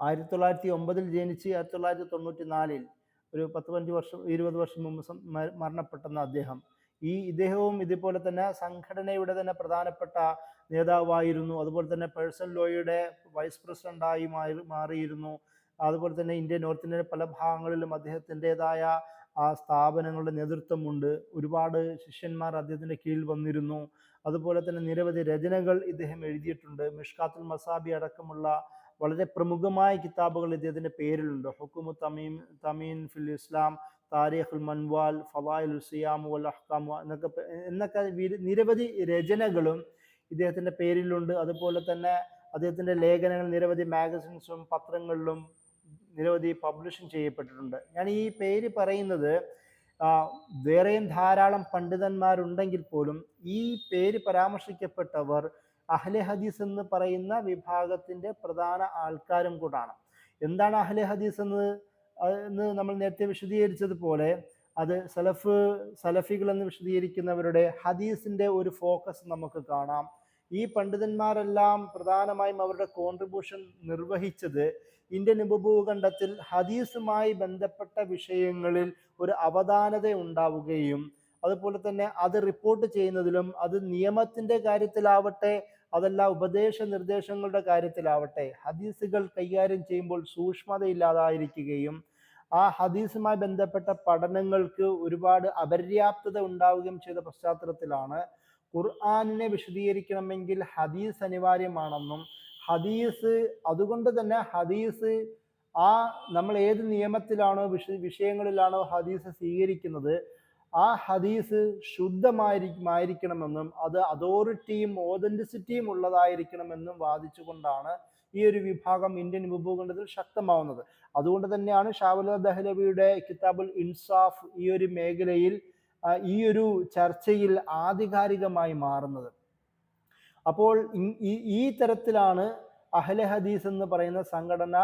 1909 ജനിച്ച് 1994 ഒരു 20 വർഷം മുമ്പ് മരണപ്പെട്ടെന്ന അദ്ദേഹം. ഇദ്ദേഹവും ഇതുപോലെ തന്നെ സംഘടനയുടെ തന്നെ പ്രധാനപ്പെട്ട നേതാവായിരുന്നു. അതുപോലെ തന്നെ പേഴ്സണൽ ലോയുടെ വൈസ് പ്രസിഡന്റായി മാറിയിരുന്നു. അതുപോലെ തന്നെ നോർത്ത് ഇന്ത്യയിലെ പല ഭാഗങ്ങളിലും അദ്ദേഹത്തിൻ്റെതായ സ്ഥാപനങ്ങളുടെ നേതൃത്വമുണ്ട്. ഒരുപാട് ശിഷ്യന്മാർ അദ്ദേഹത്തിൻ്റെ കീഴിൽ വന്നിരുന്നു. അതുപോലെ തന്നെ നിരവധി രചനകൾ ഇദ്ദേഹം എഴുതിയിട്ടുണ്ട്. മിഷ്കാത്തുൽ മസാബി അടക്കമുള്ള വളരെ പ്രമുഖമായ കിതാബുകൾ ഇദ്ദേഹത്തിൻ്റെ പേരിലുണ്ട്. ഹുക്കുമു തമീൻ ഫിൽ ഇസ്ലാം, താരിഖുൽ മൻവാൽ, ഫവായിലുൽ സിയാം വൽ അഹ്കാം എന്നൊക്കെ നിരവധി രചനകളും ഇദ്ദേഹത്തിൻ്റെ പേരിലുണ്ട്. അതുപോലെ തന്നെ അദ്ദേഹത്തിൻ്റെ ലേഖനങ്ങൾ നിരവധി മാഗസിൻസും പത്രങ്ങളിലും നിരവധി പബ്ലിഷും ചെയ്യപ്പെട്ടിട്ടുണ്ട്. ഞാൻ ഈ പേര് പറയുന്നത് വേറെയും ധാരാളം പണ്ഡിതന്മാരുണ്ടെങ്കിൽ പോലും ഈ പേര് പരാമർശിക്കപ്പെട്ടവർ അഹ്ലെ ഹദീസ് എന്ന് പറയുന്ന വിഭാഗത്തിൻ്റെ പ്രധാന ആൾക്കാരും കൂടാണ്. എന്താണ് അഹ്ലെ ഹദീസ് എന്ന് നമ്മൾ നേരത്തെ വിശദീകരിച്ചതുപോലെ അത് സലഫികൾ എന്ന് വിശദീകരിക്കുന്നവരുടെ ഹദീസിൻ്റെ ഒരു ഫോക്കസ് നമുക്ക് കാണാം. ഈ പണ്ഡിതന്മാരെല്ലാം പ്രധാനമായും അവരുടെ കോൺട്രിബ്യൂഷൻ നിർവഹിച്ചത് ഇന്ത്യൻ ഉപഭൂഖണ്ഡത്തിൽ ഹദീസുമായി ബന്ധപ്പെട്ട വിഷയങ്ങളിൽ ഒരു അവധാനത ഉണ്ടാവുകയും അതുപോലെ തന്നെ അത് റിപ്പോർട്ട് ചെയ്യുന്നതിലും അത് നിയമത്തിൻ്റെ കാര്യത്തിലാവട്ടെ അതല്ല ഉപദേശ നിർദ്ദേശങ്ങളുടെ കാര്യത്തിലാവട്ടെ ഹദീസുകൾ കൈകാര്യം ചെയ്യുമ്പോൾ സൂക്ഷ്മതയില്ലാതായിരിക്കുകയും ആ ഹദീസുമായി ബന്ധപ്പെട്ട പഠനങ്ങൾക്ക് ഒരുപാട് അപര്യാപ്തത ഉണ്ടാവുകയും ചെയ്ത പശ്ചാത്തലത്തിലാണ് ഖുർആനിനെ വിശദീകരിക്കണമെങ്കിൽ ഹദീസ് അനിവാര്യമാണെന്നും അതുകൊണ്ട് തന്നെ ഹദീസ് നമ്മൾ ഏത് നിയമത്തിലാണോ വിഷയങ്ങളിലാണോ ഹദീസ് സ്വീകരിക്കുന്നത് ആ ഹദീസ് ശുദ്ധമായിരിക്കണമെന്നും അത് അതോറിറ്റിയും ഓതന്റിസിറ്റിയും ഉള്ളതായിരിക്കണമെന്നും വാദിച്ചുകൊണ്ടാണ് ഈ ഒരു വിഭാഗം ഇന്ത്യൻ ഉപഭൂഖണ്ഡത്തിൽ ശക്തമാവുന്നത്. അതുകൊണ്ട് തന്നെയാണ് ഷാവുൽ ദഹ്ലവിയുടെ കിതാബുൽ ഇൻസാഫ് ഈ ഒരു മേഖലയിൽ ഈ ഒരു ചർച്ചയിൽ ആധികാരികമായി മാറുന്നത്. അപ്പോൾ ഈ തരത്തിലാണ് അഹ്ലെ ഹദീസ് എന്ന് പറയുന്ന സംഘടന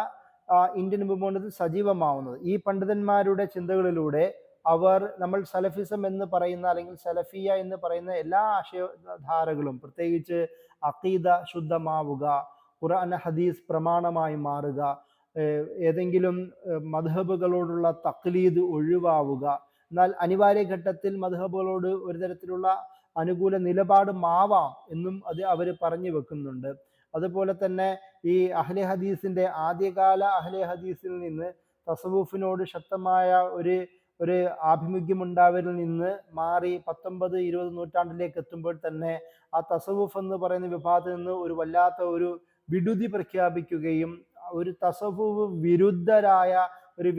ഇന്ത്യൻ ഉപഭൂഖണ്ഡത്തിൽ സജീവമാവുന്നത്. ഈ പണ്ഡിതന്മാരുടെ ചിന്തകളിലൂടെ നമ്മൾ സലഫിസം എന്ന് പറയുന്ന അല്ലെങ്കിൽ സലഫിയ എന്ന് പറയുന്ന എല്ലാ ആശയധാരകളും പ്രത്യേകിച്ച് അഖീദ ശുദ്ധമാവുക, ഖുർആൻ ഹദീസ് പ്രമാണമായി മാറുക, ഏതെങ്കിലും മദ്ഹബുകളോടുള്ള തഖ്ലീദ് ഒഴിവാവുക, എന്നാൽ അനിവാര്യ ഘട്ടത്തിൽ മദ്ഹബുകളോട് ഒരു തരത്തിലുള്ള അനുകൂല നിലപാട് മാവാം എന്നും അവർ പറഞ്ഞു വെക്കുന്നുണ്ട്. അതുപോലെ തന്നെ ഈ അഹ്ലെ ഹദീസിൻ്റെ ആദ്യകാല അഹ്ലെ ഹദീസിൽ നിന്ന് തസവുഫിനോട് ശക്തമായ ഒരു ആഭിമുഖ്യമുണ്ടാവരിൽ നിന്ന് മാറി 19-20 നൂറ്റാണ്ടിലേക്ക് എത്തുമ്പോൾ തന്നെ ആ തസവുഫ് എന്ന് പറയുന്ന വിഭാഗത്തിൽ നിന്ന് ഒരു വല്ലാത്ത ഒരു വിടുതി പ്രഖ്യാപിക്കുകയും ഒരു തസവുഫ് വിരുദ്ധരായ ഒരു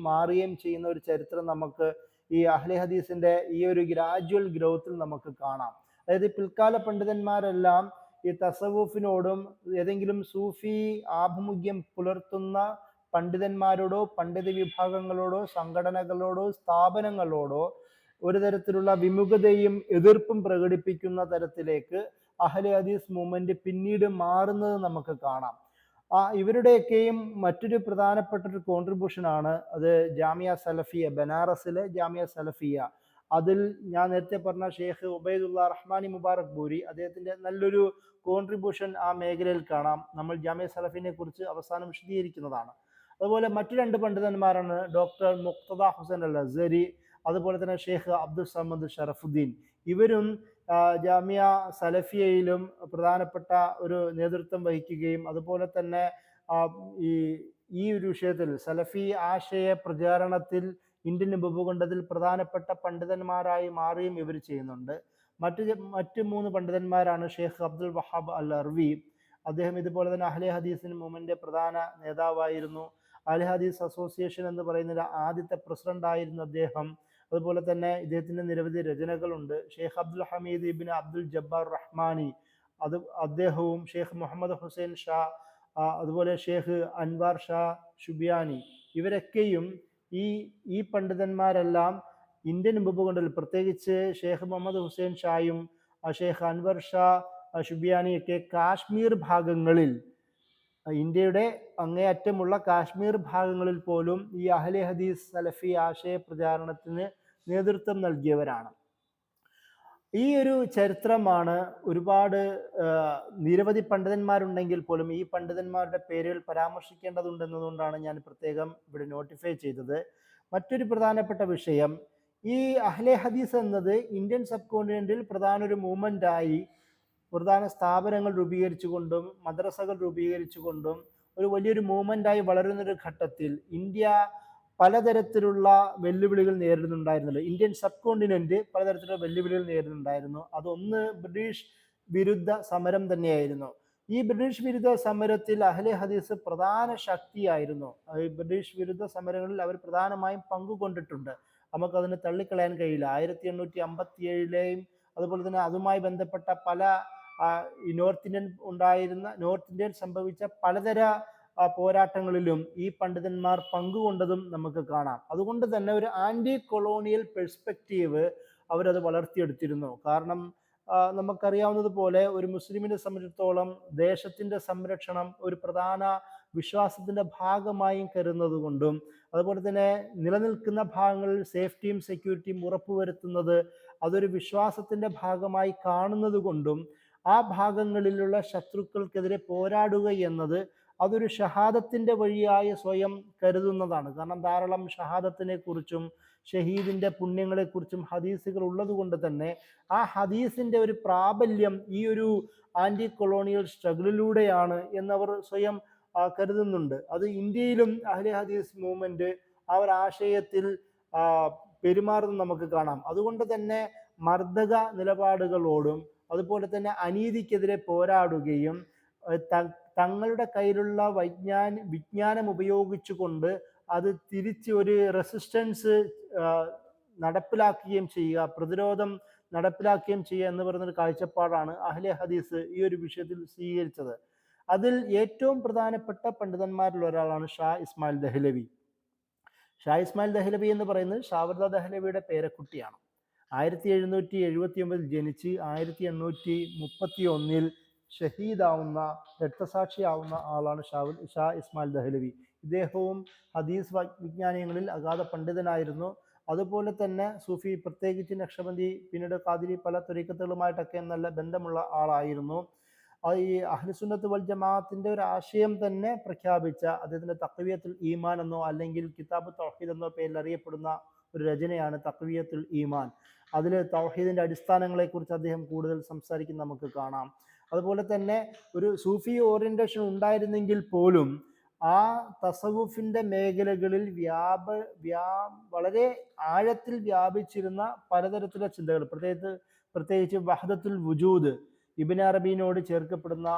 മാറുകയും ചെയ്യുന്ന ഒരു ചരിത്രം നമുക്ക് ഈ അഹ്ലെ ഹദീസിന്റെ ഈ ഒരു ഗ്രാജുവൽ ഗ്രോത്തിൽ നമുക്ക് കാണാം. അതായത് പിൽക്കാല പണ്ഡിതന്മാരെല്ലാം ഈ തസവുഫിനോടും ഏതെങ്കിലും സൂഫി ആഭിമുഖ്യം പുലർത്തുന്ന പണ്ഡിതന്മാരോടോ പണ്ഡിത വിഭാഗങ്ങളോടോ സംഘടനകളോടോ സ്ഥാപനങ്ങളോടോ ഒരു തരത്തിലുള്ള വിമുഖതയും എതിർപ്പും പ്രകടിപ്പിക്കുന്ന തരത്തിലേക്ക് അഹ്ലെ ഹദീസ് മൂവ്മെന്റ് പിന്നീട് മാറുന്നത് നമുക്ക് കാണാം. ഇവരുടെയൊക്കെയും മറ്റൊരു പ്രധാനപ്പെട്ട ഒരു കോൺട്രിബ്യൂഷനാണ് അത് ജാമിയ സലഫിയ, ബനാറസിലെ ജാമിയ സലഫിയ. അതിൽ ഞാൻ നേരത്തെ പറഞ്ഞ ഷെയ്ഖ് ഉബൈദുള്ള റഹ്മാനി മുബാറക് പൂരി അദ്ദേഹത്തിന്റെ നല്ലൊരു കോൺട്രിബ്യൂഷൻ ആ മേഖലയിൽ കാണാം. നമ്മൾ ജാമിയ സലഫിനെ കുറിച്ച് അവസാനം വിശദീകരിക്കുന്നതാണ്. അതുപോലെ മറ്റു രണ്ട് പണ്ഡിതന്മാരാണ് ഡോക്ടർ മുഖ്തദ ഹുസൈൻ അൽ അസ്ഹരി, അതുപോലെ തന്നെ ഷെയ്ഖ് അബ്ദുൽ സമദ് ഷറഫുദ്ദീൻ. ഇവരും ജാമിയ സലഫിയയിലും പ്രധാനപ്പെട്ട ഒരു നേതൃത്വം വഹിക്കുകയും അതുപോലെ തന്നെ ഈ ഒരു വിഷയത്തിൽ സലഫി ആശയ പ്രചാരണത്തിൽ ഇന്ത്യൻ ഉപഭൂഖണ്ഡത്തിൽ പ്രധാനപ്പെട്ട പണ്ഡിതന്മാരായി മാറുകയും ഇവർ ചെയ്യുന്നുണ്ട്. മറ്റ് 3 പണ്ഡിതന്മാരാണ് ഷെയ്ഖ് അബ്ദുൽ വഹാബ് അൽ അർവി. അദ്ദേഹം ഇതുപോലെ തന്നെ അഹ്ലെ ഹദീസ് മൂവ്മെന്റിന്റെ പ്രധാന നേതാവായിരുന്നു. അഹ്ലെ ഹദീസ് അസോസിയേഷൻ എന്ന് പറയുന്ന ആദ്യത്തെ പ്രസിഡന്റ് ആയിരുന്നു അദ്ദേഹം. അതുപോലെ തന്നെ ഇദ്ദേഹത്തിന്റെ നിരവധി രചനകളുണ്ട്. ഷെയ്ഖ് അബ്ദുൽ ഹമീദ് ഇബ്ൻ അബ്ദുൽ ജബ്ബാർ റഹ്മാനി അദ്ദേഹവും ഷെയ്ഖ് മുഹമ്മദ് ഹുസൈൻ ഷാ അതുപോലെ ഷേഖ് അൻവാർ ഷാ ഷുബിയാനി, ഇവരൊക്കെയും ഈ ഈ പണ്ഡിതന്മാരെല്ലാം ഇന്ത്യൻ ഉപഭൂഖണ്ഡത്തിൽ, പ്രത്യേകിച്ച് ഷേഖ് മുഹമ്മദ് ഹുസൈൻ ഷായും ഷേഖ് അൻവർ ഷാ ഷുബിയാനിയൊക്കെ കാശ്മീർ ഭാഗങ്ങളിൽ, ഇന്ത്യയുടെ അങ്ങേയറ്റമുള്ള കാശ്മീർ ഭാഗങ്ങളിൽ പോലും ഈ അഹ്ലെ ഹദീസ് സലഫി ആശയ പ്രചാരണത്തിന് നേതൃത്വം നൽകിയവരാണ്. ഈ ഒരു ചരിത്രമാണ് ഒരുപാട് നിരവധി പണ്ഡിതന്മാരുണ്ടെങ്കിൽ പോലും ഈ പണ്ഡിതന്മാരുടെ പേരുകൾ പരാമർശിക്കേണ്ടതുണ്ടെന്നതുകൊണ്ടാണ് ഞാൻ പ്രത്യേകം ഇവിടെ നോട്ടിഫൈ ചെയ്തത്. മറ്റൊരു പ്രധാനപ്പെട്ട വിഷയം, ഈ അഹ്ലെ ഹദീസ് എന്നത് ഇന്ത്യൻ സബ് കോണ്ടിനെന്റിൽ പ്രധാന ഒരു മൂവ്മെൻ്റായി, പ്രധാന സ്ഥാപനങ്ങൾ രൂപീകരിച്ചുകൊണ്ടും മദ്രസകൾ രൂപീകരിച്ചുകൊണ്ടും ഒരു വലിയൊരു മൂവ്മെൻ്റായി വളരുന്നൊരു ഘട്ടത്തിൽ ഇന്ത്യ പലതരത്തിലുള്ള വെല്ലുവിളികൾ നേരിടുന്നുണ്ടായിരുന്നല്ലോ. ഇന്ത്യൻ സബ് കോണ്ടിനെന്റ് പലതരത്തിലുള്ള വെല്ലുവിളികൾ നേരിടുന്നുണ്ടായിരുന്നു. അതൊന്ന് ബ്രിട്ടീഷ് വിരുദ്ധ സമരം തന്നെയായിരുന്നു. ഈ ബ്രിട്ടീഷ് വിരുദ്ധ സമരത്തിൽ അഹ്ലെ ഹദീസ് പ്രധാന ശക്തിയായിരുന്നു. ഈ ബ്രിട്ടീഷ് വിരുദ്ധ സമരങ്ങളിൽ അവർ പ്രധാനമായും പങ്കുകൊണ്ടിട്ടുണ്ട്. നമുക്കതിന് തള്ളിക്കളയാൻ കഴിയില്ല. 1857 അതുപോലെ തന്നെ അതുമായി ബന്ധപ്പെട്ട പല നോർത്ത് ഇന്ത്യൻ സംഭവിച്ച പലതര പോരാട്ടങ്ങളിലും ഈ പണ്ഡിതന്മാർ പങ്കുകൊണ്ടതും നമുക്ക് കാണാം. അതുകൊണ്ട് തന്നെ ഒരു ആന്റി കൊളോണിയൽ പെർസ്പെക്റ്റീവ് അവരത് വളർത്തിയെടുത്തിരുന്നു. കാരണം നമുക്കറിയാവുന്നതുപോലെ ഒരു മുസ്ലിമിനെ സംബന്ധിച്ചിടത്തോളം ദേശത്തിൻ്റെ സംരക്ഷണം ഒരു പ്രധാന വിശ്വാസത്തിൻ്റെ ഭാഗമായും കരുതുന്നത് കൊണ്ടും, അതുപോലെ തന്നെ നിലനിൽക്കുന്ന ഭാഗങ്ങളിൽ സേഫ്റ്റിയും സെക്യൂരിറ്റിയും ഉറപ്പുവരുത്തുന്നത് അതൊരു വിശ്വാസത്തിൻ്റെ ഭാഗമായി കാണുന്നത് കൊണ്ടും ആ ഭാഗങ്ങളിലുള്ള ശത്രുക്കൾക്കെതിരെ പോരാടുക എന്നത് അതൊരു ഷഹാദത്തിൻ്റെ വഴിയായി സ്വയം കരുതുന്നതാണ്. കാരണം ധാരാളം ഷഹാദത്തിനെ കുറിച്ചും ഷഹീദിൻ്റെ പുണ്യങ്ങളെക്കുറിച്ചും ഹദീസുകൾ ഉള്ളത് കൊണ്ട് തന്നെ ആ ഹദീസിൻ്റെ ഒരു പ്രാബല്യം ഈ ഒരു ആൻറ്റി കൊളോണിയൽ സ്ട്രഗിളിലൂടെയാണ് എന്നവർ സ്വയം കരുതുന്നുണ്ട്. അത് ഇന്ത്യയിലും അഹ്ലെ ഹദീസ് മൂവ്മെൻറ്റ് ആ ഒരു ആശയത്തിൽ പെരുമാറുന്നത് നമുക്ക് കാണാം. അതുകൊണ്ട് തന്നെ മർദ്ദക നിലപാടുകളോടും അതുപോലെ തന്നെ അനീതിക്കെതിരെ പോരാടുകയും തങ്ങളുടെ കയ്യിലുള്ള വിജ്ഞാനം ഉപയോഗിച്ചുകൊണ്ട് അത് തിരിച്ച് ഒരു റെസിസ്റ്റൻസ് നടപ്പിലാക്കുകയും ചെയ്യുക, പ്രതിരോധം നടപ്പിലാക്കുകയും ചെയ്യുക എന്ന് പറയുന്നൊരു കാഴ്ചപ്പാടാണ് അഹ്ലെ ഹദീസ് ഈ ഒരു വിഷയത്തിൽ സ്വീകരിച്ചത്. അതിൽ ഏറ്റവും പ്രധാനപ്പെട്ട പണ്ഡിതന്മാരിൽ ഒരാളാണ് ഷാ ഇസ്മായിൽ ദഹ്ലവി. ഷാ ഇസ്മായിൽ ദഹ്ലവി എന്ന് പറയുന്നത് ഷാവർദ ദഹ്ലവിയുടെ പേരക്കുട്ടിയാണ്. 1779 ജനിച്ച് 1831 ഷഹീദാവുന്ന, രക്തസാക്ഷിയാവുന്ന ആളാണ് ഷാ ഇസ്മായിൽ ദഹ്ലവി. ഇദ്ദേഹവും ഹദീസ് വിജ്ഞാനങ്ങളിൽ അഗാധ പണ്ഡിതനായിരുന്നു. അതുപോലെ തന്നെ സൂഫി, പ്രത്യേകിച്ച് നക്ഷബന്ദി, പിന്നീട് ഖാദിരി, പല ത്വരീഖത്തുകളുമായിട്ടൊക്കെ നല്ല ബന്ധമുള്ള ആളായിരുന്നു. ഈ അഹ്ലുസുന്നത്ത് വൽ ജമാഅത്തിന്റെ ഒരു ആശയം തന്നെ പ്രഖ്യാപിച്ച അദ്ദേഹത്തിന്റെ തഖ്വിയത്തുൽ ഈമാൻ എന്നോ അല്ലെങ്കിൽ കിതാബ് തൗഹീദ് എന്നോ പേരിൽ അറിയപ്പെടുന്ന ഒരു രചനയാണ് തഖ്വിയത്തുൽ ഈമാൻ. അതിൽ തൗഹീദിന്റെ അടിസ്ഥാനങ്ങളെക്കുറിച്ച് അദ്ദേഹം കൂടുതൽ സംസാരിക്കുന്നത് നമുക്ക് കാണാം. അതുപോലെ തന്നെ ഒരു സൂഫി ഓറിയന്റേഷൻ ഉണ്ടായിരുന്നെങ്കിൽ പോലും ആ തസവുഫിന്റെ മേഖലകളിൽ വളരെ ആഴത്തിൽ വ്യാപിച്ചിരുന്ന പലതരത്തിലുള്ള ചിന്തകൾ, പ്രത്യേകിച്ച് വഹദത്തുൽ വുജൂദ്, ഇബ്നു അറബിയോട് ചേർക്കപ്പെടുന്ന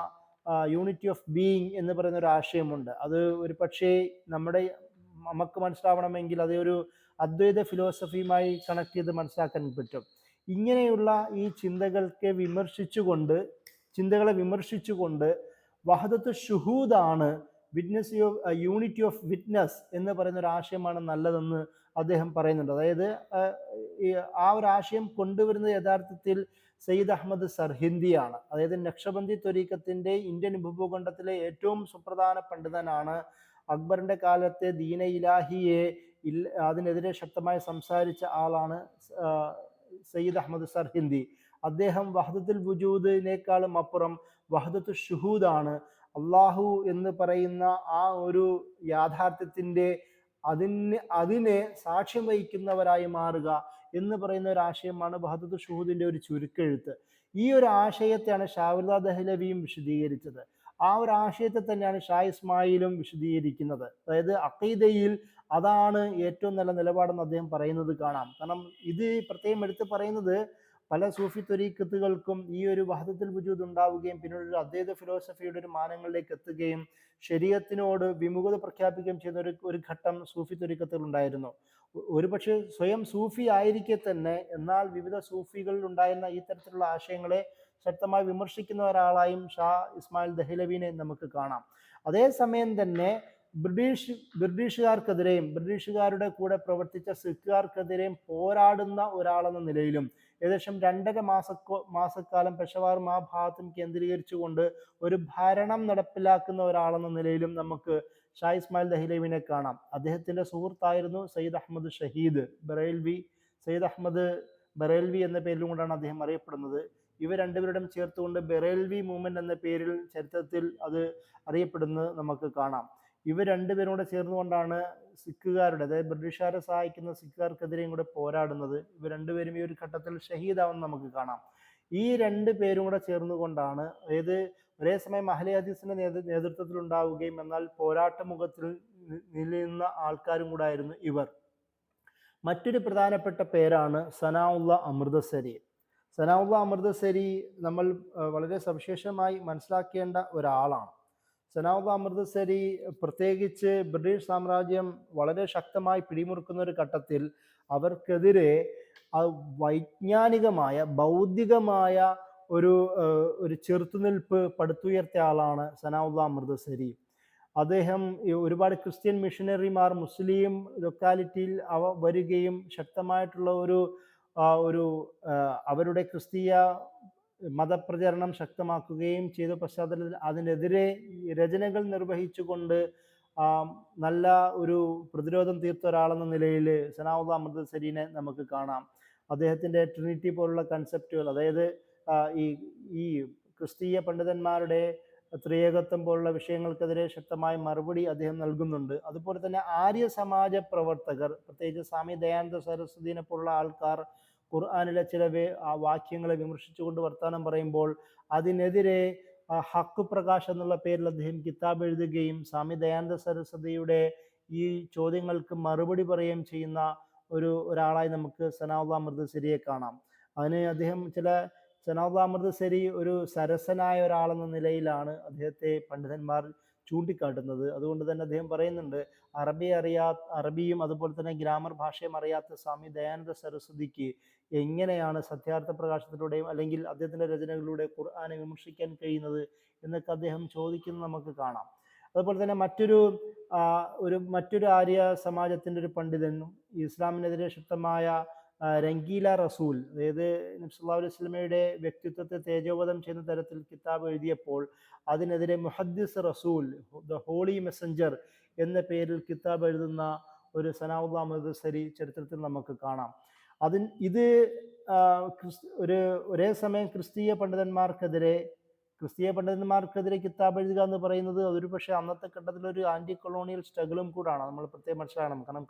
യൂണിറ്റി ഓഫ് ബീയിങ് എന്ന് പറയുന്ന ഒരു ആശയമുണ്ട്. അത് ഒരു പക്ഷേ നമുക്ക് മനസ്സിലാവണമെങ്കിൽ അതൊരു അദ്വൈത ഫിലോസഫിയുമായി കണക്ട് ചെയ്ത് മനസ്സിലാക്കാൻ പറ്റും. ഇങ്ങനെയുള്ള ഈ ചിന്തകളെ വിമർശിച്ചുകൊണ്ട് വഹദത്തു ഷുഹൂദാണ്, യൂണിറ്റി ഓഫ് വിറ്റ്നസ് എന്ന് പറയുന്ന ഒരു ആശയമാണ് നല്ലതെന്ന് അദ്ദേഹം പറയുന്നുണ്ട്. അതായത് ആ ഒരു ആശയം കൊണ്ടുവരുന്നത് യഥാർത്ഥത്തിൽ സയ്യിദ് അഹമ്മദ് സർഹിന്ദിയാണ്. അതായത് നക്ഷബന്ദി ത്വരീഖത്തിന്റെ ഇന്ത്യൻ ഉപഭൂഖണ്ഡത്തിലെ ഏറ്റവും സുപ്രധാന പണ്ഡിതനാണ്. അക്ബറിന്റെ കാലത്തെ ദീന ഇലാഹിയെ അതിനെതിരെ ശക്തമായി സംസാരിച്ച ആളാണ് സയ്യിദ് അഹമ്മദ് സർഹിന്ദി. അദ്ദേഹം വഹദത്തുൽ വുജൂദിനേക്കാളും അപ്പുറം വഹദത്തു ഷുഹൂദാണ്. അള്ളാഹു എന്ന് പറയുന്ന ആ ഒരു യാഥാർത്ഥ്യത്തിന്റെ അതിനെ സാക്ഷ്യം വഹിക്കുന്നവരായി മാറുക എന്ന് പറയുന്ന ഒരു ആശയമാണ് വഹദത്തു ഷുഹൂദിന്റെ ഒരു ചുരുക്കെഴുത്ത്. ഈ ഒരു ആശയത്തെയാണ് ഷാവർദ ദഹ്ലവിയും വിശദീകരിച്ചത്. ആ ഒരു ആശയത്തെ തന്നെയാണ് ഷാ ഇസ്മായിലും വിശദീകരിക്കുന്നത്. അതായത് അഖീദയിൽ അതാണ് ഏറ്റവും നല്ല നിലപാടെന്ന് അദ്ദേഹം പറയുന്നത് കാണാം. കാരണം ഇത് പ്രത്യേകം എടുത്ത് പറയുന്നത് പല സൂഫി ത്വരീഖത്തുകൾക്കും ഈ ഒരു വഹദത്തുൽ വുജൂദ് ഉണ്ടാവുകയും പിന്നീട് ഒരു അദ്വൈത ഫിലോസഫിയുടെ ഒരു മാനങ്ങളിലേക്ക് എത്തുകയും ശരീഅത്തിനോട് വിമുഖത പ്രഖ്യാപിക്കുകയും ചെയ്യുന്ന ഒരു ഘട്ടം സൂഫി ത്വരീഖത്തുകൾ ഉണ്ടായിരുന്നു. ഒരുപക്ഷെ സ്വയം സൂഫി ആയിരിക്കെ തന്നെ എന്നാൽ വിവിധ സൂഫികളിൽ ഉണ്ടായിരുന്ന ഈ തരത്തിലുള്ള ആശയങ്ങളെ ശക്തമായി വിമർശിക്കുന്ന ഒരാളായും ഷാ ഇസ്മായിൽ ദഹ്ലവിനെ നമുക്ക് കാണാം. അതേസമയം തന്നെ ബ്രിട്ടീഷുകാർക്കെതിരെയും ബ്രിട്ടീഷുകാരുടെ കൂടെ പ്രവർത്തിച്ച സിഖുകാർക്കെതിരെയും പോരാടുന്ന ഒരാളെന്ന നിലയിലും ഏകദേശം 2.5 മാസക്കാലം പെഷവാറും ആ ഭാഗത്തും കേന്ദ്രീകരിച്ചുകൊണ്ട് ഒരു ഭരണം നടപ്പിലാക്കുന്ന ഒരാളെന്ന നിലയിലും നമുക്ക് ഷാ ഇസ്മായിൽ ദഹ്ലവിനെ കാണാം. അദ്ദേഹത്തിന്റെ സുഹൃത്തായിരുന്നു സയ്യിദ് അഹമ്മദ് ഷഹീദ് ബറേൽവി. സയ്യിദ് അഹമ്മദ് ബറേൽവി എന്ന പേരിലും കൊണ്ടാണ് അദ്ദേഹം അറിയപ്പെടുന്നത്. ഇവ രണ്ടുപേരുടെയും ചേർത്തുകൊണ്ട് ബറേൽവി മൂവ്മെന്റ് എന്ന പേരിൽ ചരിത്രത്തിൽ അത് അറിയപ്പെടുന്നത് നമുക്ക് കാണാം. ഇവർ രണ്ടുപേരും കൂടെ ചേർന്നുകൊണ്ടാണ് സിഖുകാരുടെ, അതായത് ബ്രിട്ടീഷുകാരെ സഹായിക്കുന്ന സിഖുകാർക്കെതിരെയും കൂടെ പോരാടുന്നത്. ഇവർ രണ്ടുപേരും ഈ ഒരു ഘട്ടത്തിൽ ഷഹീദാവുന്ന നമുക്ക് കാണാം. ഈ രണ്ട് പേരും കൂടെ ചേർന്നുകൊണ്ടാണ്, അതായത് ഒരേ സമയം അഹ്ലെ ഹദീസിന്റെ നേതൃത്വത്തിൽ ഉണ്ടാവുകയും എന്നാൽ പോരാട്ട മുഖത്തിൽ നിലനിന്ന ആൾക്കാരും കൂടെ ആയിരുന്നു ഇവർ. മറ്റൊരു പ്രധാനപ്പെട്ട പേരാണ് സനാഉള്ള അമൃതസരി. സനാഉള്ള അമൃതസരി നമ്മൾ വളരെ സവിശേഷമായി മനസ്സിലാക്കേണ്ട ഒരാളാണ്. സനാഉള്ള അമൃതസരി പ്രത്യേകിച്ച് ബ്രിട്ടീഷ് സാമ്രാജ്യം വളരെ ശക്തമായി പിടിമുറുക്കുന്ന ഒരു ഘട്ടത്തിൽ അവർക്കെതിരെ വൈജ്ഞാനികമായ ബൗദ്ധികമായ ഒരു ചെറുത്തുനിൽപ്പ് പടുത്തുയർത്തിയ ആളാണ് സനാഉള്ള അമൃതസരി. അദ്ദേഹം ഒരുപാട് ക്രിസ്ത്യൻ മിഷനറിമാർ മുസ്ലിം ലൊക്കാലിറ്റിയിൽ വരികയും ശക്തമായിട്ടുള്ള ഒരു അവരുടെ ക്രിസ്തീയ മതപ്രചരണം ശക്തമാക്കുകയും ചെയ്ത പശ്ചാത്തലത്തിൽ അതിനെതിരെ രചനകൾ നിർവഹിച്ചുകൊണ്ട് നല്ല ഒരു പ്രതിരോധം തീർത്ത ഒരാളെന്ന നിലയിൽ സനാഉള്ള അമൃതസരിനെ നമുക്ക് കാണാം. അദ്ദേഹത്തിൻ്റെ ട്രിനിറ്റി പോലുള്ള കൺസെപ്റ്റുകൾ, അതായത് ഈ ക്രിസ്തീയ പണ്ഡിതന്മാരുടെ ത്രിയേകത്വം പോലുള്ള വിഷയങ്ങൾക്കെതിരെ ശക്തമായ മറുപടി അദ്ദേഹം നൽകുന്നുണ്ട്. അതുപോലെ തന്നെ ആര്യ സമാജ പ്രവർത്തകർ, പ്രത്യേകിച്ച് സ്വാമി ദയാനന്ദ സരസ്വതിനെ പോലുള്ള ആൾക്കാർ ഖുർആനിലെ ചില വാക്യങ്ങളെ വിമർശിച്ചുകൊണ്ട് വർത്തമാനം പറയുമ്പോൾ അതിനെതിരെ ഹക്ക് പ്രകാശ് എന്നുള്ള പേരിൽ അദ്ദേഹം കിതാബ് എഴുതുകയും സ്വാമി ദയാനന്ദ സരസ്വതിയുടെ ഈ ചോദ്യങ്ങൾക്ക് മറുപടി പറയുകയും ചെയ്യുന്ന ഒരാളായി നമുക്ക് സനാഉള്ള അമൃതസരിയെ കാണാം. അതിന് അദ്ദേഹം സനാഉള്ള അമൃതസരി ഒരു സരസനായ ഒരാളെന്ന നിലയിലാണ് അദ്ദേഹത്തെ പണ്ഡിതന്മാർ ചൂണ്ടിക്കാട്ടുന്നത്. അതുകൊണ്ട് തന്നെ അദ്ദേഹം പറയുന്നുണ്ട്, അറബിയും അതുപോലെ തന്നെ ഗ്രാമർ ഭാഷയും അറിയാത്ത സ്വാമി ദയാനന്ദ സരസ്വതിക്ക് എങ്ങനെയാണ് സത്യാർത്ഥ പ്രകാശത്തിലൂടെയും അല്ലെങ്കിൽ അദ്ദേഹത്തിൻ്റെ രചനകളിലൂടെ ഖുർആനെ വിമർശിക്കാൻ കഴിയുന്നത് എന്നൊക്കെ അദ്ദേഹം ചോദിക്കുന്നത് നമുക്ക് കാണാം. അതുപോലെ തന്നെ മറ്റൊരു ആര്യ സമാജത്തിൻ്റെ ഒരു പണ്ഡിതനും ഇസ്ലാമിനെതിരെ ശക്തമായ രംഗീല റസൂൽ, അതായത് നബി സല്ലല്ലാഹു അലൈഹി വസല്ലമയുടെ വ്യക്തിത്വത്തെ തേജോവധം ചെയ്യുന്ന തരത്തിൽ കിതാബ് എഴുതിയപ്പോൾ അതിനെതിരെ മുഹദ്ദിസ് റസൂൽ, ദ ഹോളി മെസ്സഞ്ചർ എന്ന പേരിൽ കിതാബ് എഴുതുന്ന ഒരു സനാഉള്ള അമൃതസരി ചരിത്രത്തിൽ നമുക്ക് കാണാം. ഇത് ഒരേ സമയം ക്രിസ്തീയ പണ്ഡിതന്മാർക്കെതിരെ കിതാബ് എഴുതുക എന്ന് പറയുന്നത് അതൊരു പക്ഷേ അന്നത്തെ ഘട്ടത്തിൽ ഒരു ആന്റി കൊളോണിയൽ സ്ട്രഗിളും കൂടാണ്. നമ്മൾ പ്രത്യേകം മനസ്സിലാക്കണം. കാരണം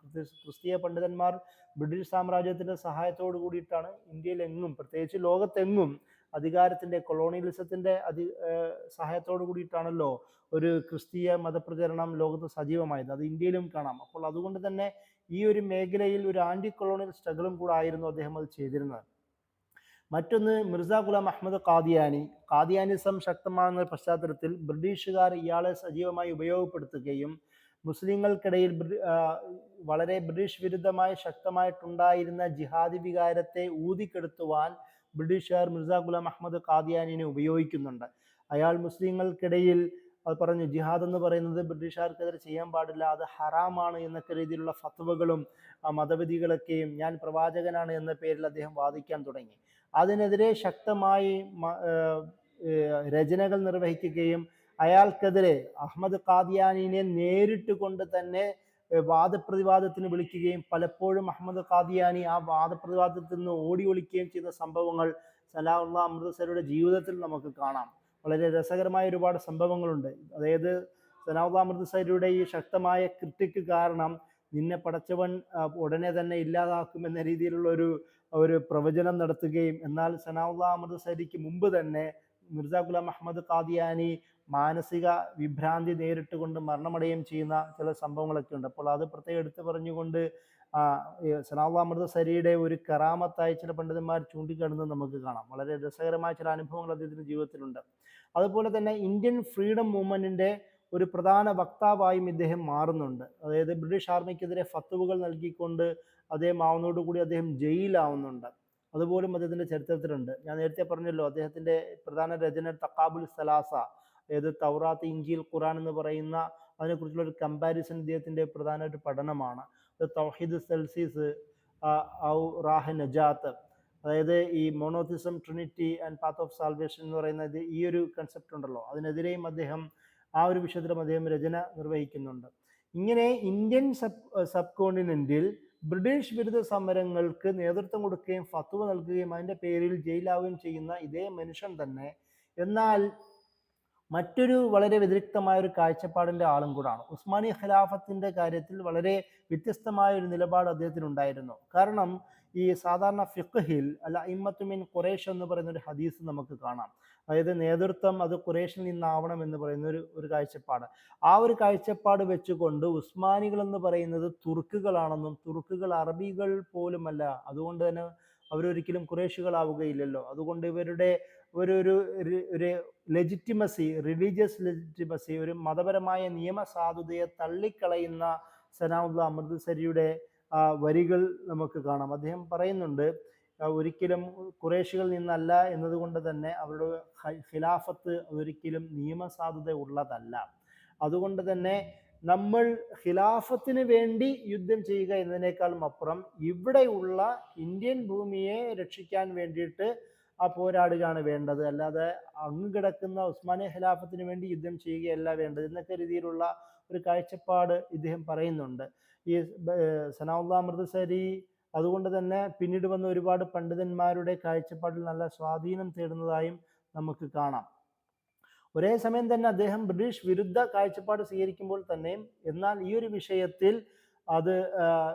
ക്രിസ്തീയ പണ്ഡിതന്മാർ ബ്രിട്ടീഷ് സാമ്രാജ്യത്തിന്റെ സഹായത്തോട് കൂടിയിട്ടാണ് ഇന്ത്യയിലെങ്ങും, പ്രത്യേകിച്ച് ലോകത്തെങ്ങും അധികാരത്തിന്റെ കൊളോണിയലിസത്തിന്റെ സഹായത്തോട് കൂടിയിട്ടാണല്ലോ ഒരു ക്രിസ്തീയ മതപ്രചരണം ലോകത്ത് സജീവമായത്. അത് ഇന്ത്യയിലും കാണാം. അപ്പോൾ അതുകൊണ്ട് തന്നെ ഈ ഒരു മേഖലയിൽ ഒരു ആന്റി കൊളോണിയൽ സ്ട്രഗിളും കൂടെ ആയിരുന്നു അദ്ദേഹം അത് ചെയ്തിരുന്നത്. മറ്റൊന്ന് മിർസ ഗുലാം അഹമ്മദ് ഖാദിയാനിസം ശക്തമാകുന്ന പശ്ചാത്തലത്തിൽ ബ്രിട്ടീഷുകാർ ഇയാളെ സജീവമായി ഉപയോഗപ്പെടുത്തുകയും മുസ്ലിങ്ങൾക്കിടയിൽ വളരെ ബ്രിട്ടീഷ് വിരുദ്ധമായി ശക്തമായിട്ടുണ്ടായിരുന്ന ജിഹാദി വികാരത്തെ ഊതിക്കെടുത്തുവാൻ ബ്രിട്ടീഷുകാർ മിർസ ഗുലാം അഹമ്മദ് ഖാദിയാനിനെ ഉപയോഗിക്കുന്നുണ്ട്. അയാൾ മുസ്ലിങ്ങൾക്കിടയിൽ അത് പറഞ്ഞു, ജിഹാദ് എന്ന് പറയുന്നത് ബ്രിട്ടീഷുകാർക്കെതിരെ ചെയ്യാൻ പാടില്ല, അത് ഹറാമാണ് എന്നൊക്കെ രീതിയിലുള്ള ഫത്വകളും മതവിധികളൊക്കെയും ഞാൻ പ്രവാചകനാണ് എന്ന പേരിൽ അദ്ദേഹം വാദിക്കാൻ തുടങ്ങി. അതിനെതിരെ ശക്തമായി രചനകൾ നിർവഹിക്കുകയും അയാൾക്കെതിരെ അഹമ്മദ് ഖാദിയാനിനെ നേരിട്ട് കൊണ്ട് തന്നെ വാദപ്രതിവാദത്തിന് വിളിക്കുകയും പലപ്പോഴും അഹമ്മദ് ഖാദിയാനി ആ വാദപ്രതിവാദത്തിൽ നിന്ന് ഓടി ഒളിക്കുകയും ചെയ്ത സംഭവങ്ങൾ സനാഉള്ള അമൃതസരിയുടെ ജീവിതത്തിൽ നമുക്ക് കാണാം. വളരെ രസകരമായ ഒരുപാട് സംഭവങ്ങളുണ്ട്. അതായത് സനാഉള്ള അമൃതസരിയുടെ ഈ ശക്തമായ ക്രിട്ടിക്ക് കാരണം നിന്നെ പടച്ചവൻ ഉടനെ തന്നെ ഇല്ലാതാക്കും എന്ന രീതിയിലുള്ള ഒരു പ്രവചനം നടത്തുകയും എന്നാൽ സനാഉള്ള അമൃതസരിക്ക് മുമ്പ് തന്നെ മിർസ ഗുലാം അഹമ്മദ് ഖാദിയാനി മാനസിക വിഭ്രാന്തി നേരിട്ട് കൊണ്ട് മരണമടയുകയും ചെയ്യുന്ന ചില സംഭവങ്ങളൊക്കെ ഉണ്ട്. അപ്പോൾ അത് പ്രത്യേകം എടുത്തു പറഞ്ഞുകൊണ്ട് സനാഉള്ള അമൃതസരിയുടെ ഒരു കറാമത്തായി ചില പണ്ഡിതന്മാർ ചൂണ്ടിക്കാണുന്നത് നമുക്ക് കാണാം. വളരെ രസകരമായ ചില അനുഭവങ്ങൾ അദ്ദേഹത്തിൻ്റെ ജീവിതത്തിലുണ്ട്. അതുപോലെ തന്നെ ഇന്ത്യൻ ഫ്രീഡം മൂവ്മെന്റിന്റെ ഒരു പ്രധാന വക്താവായും ഇദ്ദേഹം മാറുന്നുണ്ട്. അതായത് ബ്രിട്ടീഷ് ആർമിക്കെതിരെ ഫത്വകൾ നൽകിക്കൊണ്ട് അദ്ദേഹം ആവുന്നതോടുകൂടി അദ്ദേഹം ജയിലാവുന്നുണ്ട്. അതുപോലും അദ്ദേഹത്തിൻ്റെ ചരിത്രത്തിലുണ്ട്. ഞാൻ നേരത്തെ പറഞ്ഞല്ലോ, അദ്ദേഹത്തിൻ്റെ പ്രധാന രചന തഖാബുൽ സലാസ, ഏത് തൗറാത്ത്, ഇഞ്ചീൽ, ഖുറാൻ എന്ന് പറയുന്ന അതിനെക്കുറിച്ചുള്ള ഒരു കമ്പാരിസൺ ഇദ്ദേഹത്തിൻ്റെ പ്രധാന ഒരു പഠനമാണ്. തൗഹീദ് സെൽസീസ് ഔ റാഹ നജാത്ത്, അതായത് ഈ monotheism, trinity and path of salvation എന്ന് പറയുന്നത് ഈ ഒരു കൺസെപ്റ്റ് ഉണ്ടല്ലോ, അതിനെതിരെയും അദ്ദേഹം ആ ഒരു വിഷയത്തിലും അദ്ദേഹം രചന നിർവഹിക്കുന്നുണ്ട്. ഇങ്ങനെ ഇന്ത്യൻ സബ് കോണ്ടിനെന്റിൽ ബ്രിട്ടീഷ് വിരുദ്ധ സമരങ്ങൾക്ക് നേതൃത്വം കൊടുക്കുകയും ഫത്വ നൽകുകയും അതിൻ്റെ പേരിൽ ജയിലാവുകയും ചെയ്യുന്ന ഇതേ മനുഷ്യൻ തന്നെ എന്നാൽ മറ്റൊരു വളരെ വ്യതിരിക്തമായ ഒരു കാഴ്ചപ്പാടിൻ്റെ ആളും കൂടാണ്. ഉസ്മാനി ഖിലാഫത്തിൻ്റെ കാര്യത്തിൽ വളരെ വ്യത്യസ്തമായ ഒരു നിലപാട് അദ്ദേഹത്തിനുണ്ടായിരുന്നു. കാരണം ഈ സാധാരണ ഫിഖ്ഹിൽ അല്ല ഇമ്മത്തു മിൻ ഖുറൈഷ് എന്ന് പറയുന്ന ഒരു ഹദീസ് നമുക്ക് കാണാം. അതായത് നേതൃത്വം അത് ഖുറൈഷിൽ നിന്നാവണം എന്ന് പറയുന്ന ഒരു കാഴ്ചപ്പാട്. ആ ഒരു കാഴ്ചപ്പാട് വെച്ചുകൊണ്ട് ഉസ്മാനികൾ എന്ന് പറയുന്നത് തുർക്കുകളാണെന്നും തുർക്കുകൾ അറബികൾ പോലുമല്ല, അതുകൊണ്ട് തന്നെ അവരൊരിക്കലും ഖുറൈശികളാവുകയില്ലല്ലോ, അതുകൊണ്ട് ഇവരുടെ ഒരു ലെജിറ്റിമസി, റിലീജിയസ് ലെജിറ്റിമസി, ഒരു മതപരമായ നിയമസാധുതയെ തള്ളിക്കളയുന്ന സനാഉല്ലാ അമൃത്സരിയുടെ വരികൾ നമുക്ക് കാണാം. അദ്ദേഹം പറയുന്നുണ്ട്, ഒരിക്കലും ഖുറൈശികളിൽ നിന്നല്ല എന്നതുകൊണ്ട് തന്നെ അവരുടെ ഖിലാഫത്ത് ഒരിക്കലും നിയമസാധുത ഉള്ളതല്ല. അതുകൊണ്ട് തന്നെ നമ്മൾ ഖിലാഫത്തിന് വേണ്ടി യുദ്ധം ചെയ്യുക എന്നതിനേക്കാളും അപ്പുറം ഇവിടെയുള്ള ഇന്ത്യൻ ഭൂമിയെ രക്ഷിക്കാൻ വേണ്ടിയിട്ട് ആ പോരാടുകയാണ് വേണ്ടത്, അല്ലാതെ അങ്ങ് കിടക്കുന്ന ഉസ്മാനിയ ഖിലാഫത്തിന് വേണ്ടി യുദ്ധം ചെയ്യുകയല്ല വേണ്ടത് എന്നൊക്കെ രീതിയിലുള്ള ഒരു കാഴ്ചപ്പാട് ഇദ്ദേഹം പറയുന്നുണ്ട്. ഈ സനാഉല്ലാ അമൃത്സരി അതുകൊണ്ട് തന്നെ പിന്നീട് വന്ന ഒരുപാട് പണ്ഡിതന്മാരുടെ കാഴ്ചപ്പാടിൽ നല്ല സ്വാധീനം തേടുന്നതായും നമുക്ക് കാണാം. ഒരേ സമയം തന്നെ അദ്ദേഹം ബ്രിട്ടീഷ് വിരുദ്ധ കാഴ്ചപ്പാട് സ്വീകരിക്കുമ്പോൾ തന്നെയും എന്നാൽ ഈ ഒരു വിഷയത്തിൽ അത്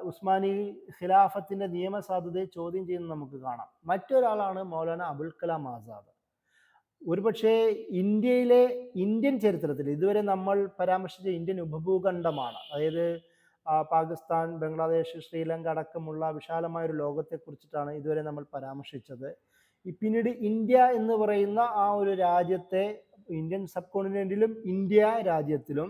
ഉസ്മാനി ഖിലാഫത്തിന്റെ നിയമസാധുതയെ ചോദ്യം ചെയ്യുന്നത് നമുക്ക് കാണാം. മറ്റൊരാളാണ് മൗലാന അബുൽ കലാം ആസാദ്. ഒരുപക്ഷെ ഇന്ത്യൻ ചരിത്രത്തിൽ ഇതുവരെ നമ്മൾ പരാമർശിച്ച ഇന്ത്യൻ ഉപഭൂഖണ്ഡമാണ്, അതായത് പാകിസ്ഥാൻ, ബംഗ്ലാദേശ്, ശ്രീലങ്ക അടക്കമുള്ള വിശാലമായ ഒരു ലോകത്തെക്കുറിച്ചിട്ടാണ് ഇതുവരെ നമ്മൾ പരാമർശിച്ചത്. പിന്നീട് ഇന്ത്യ എന്ന് പറയുന്ന ആ ഒരു രാജ്യത്തെ ഇന്ത്യൻ സബ് കോണ്ടിനെന്റിലും ഇന്ത്യ രാജ്യത്തിലും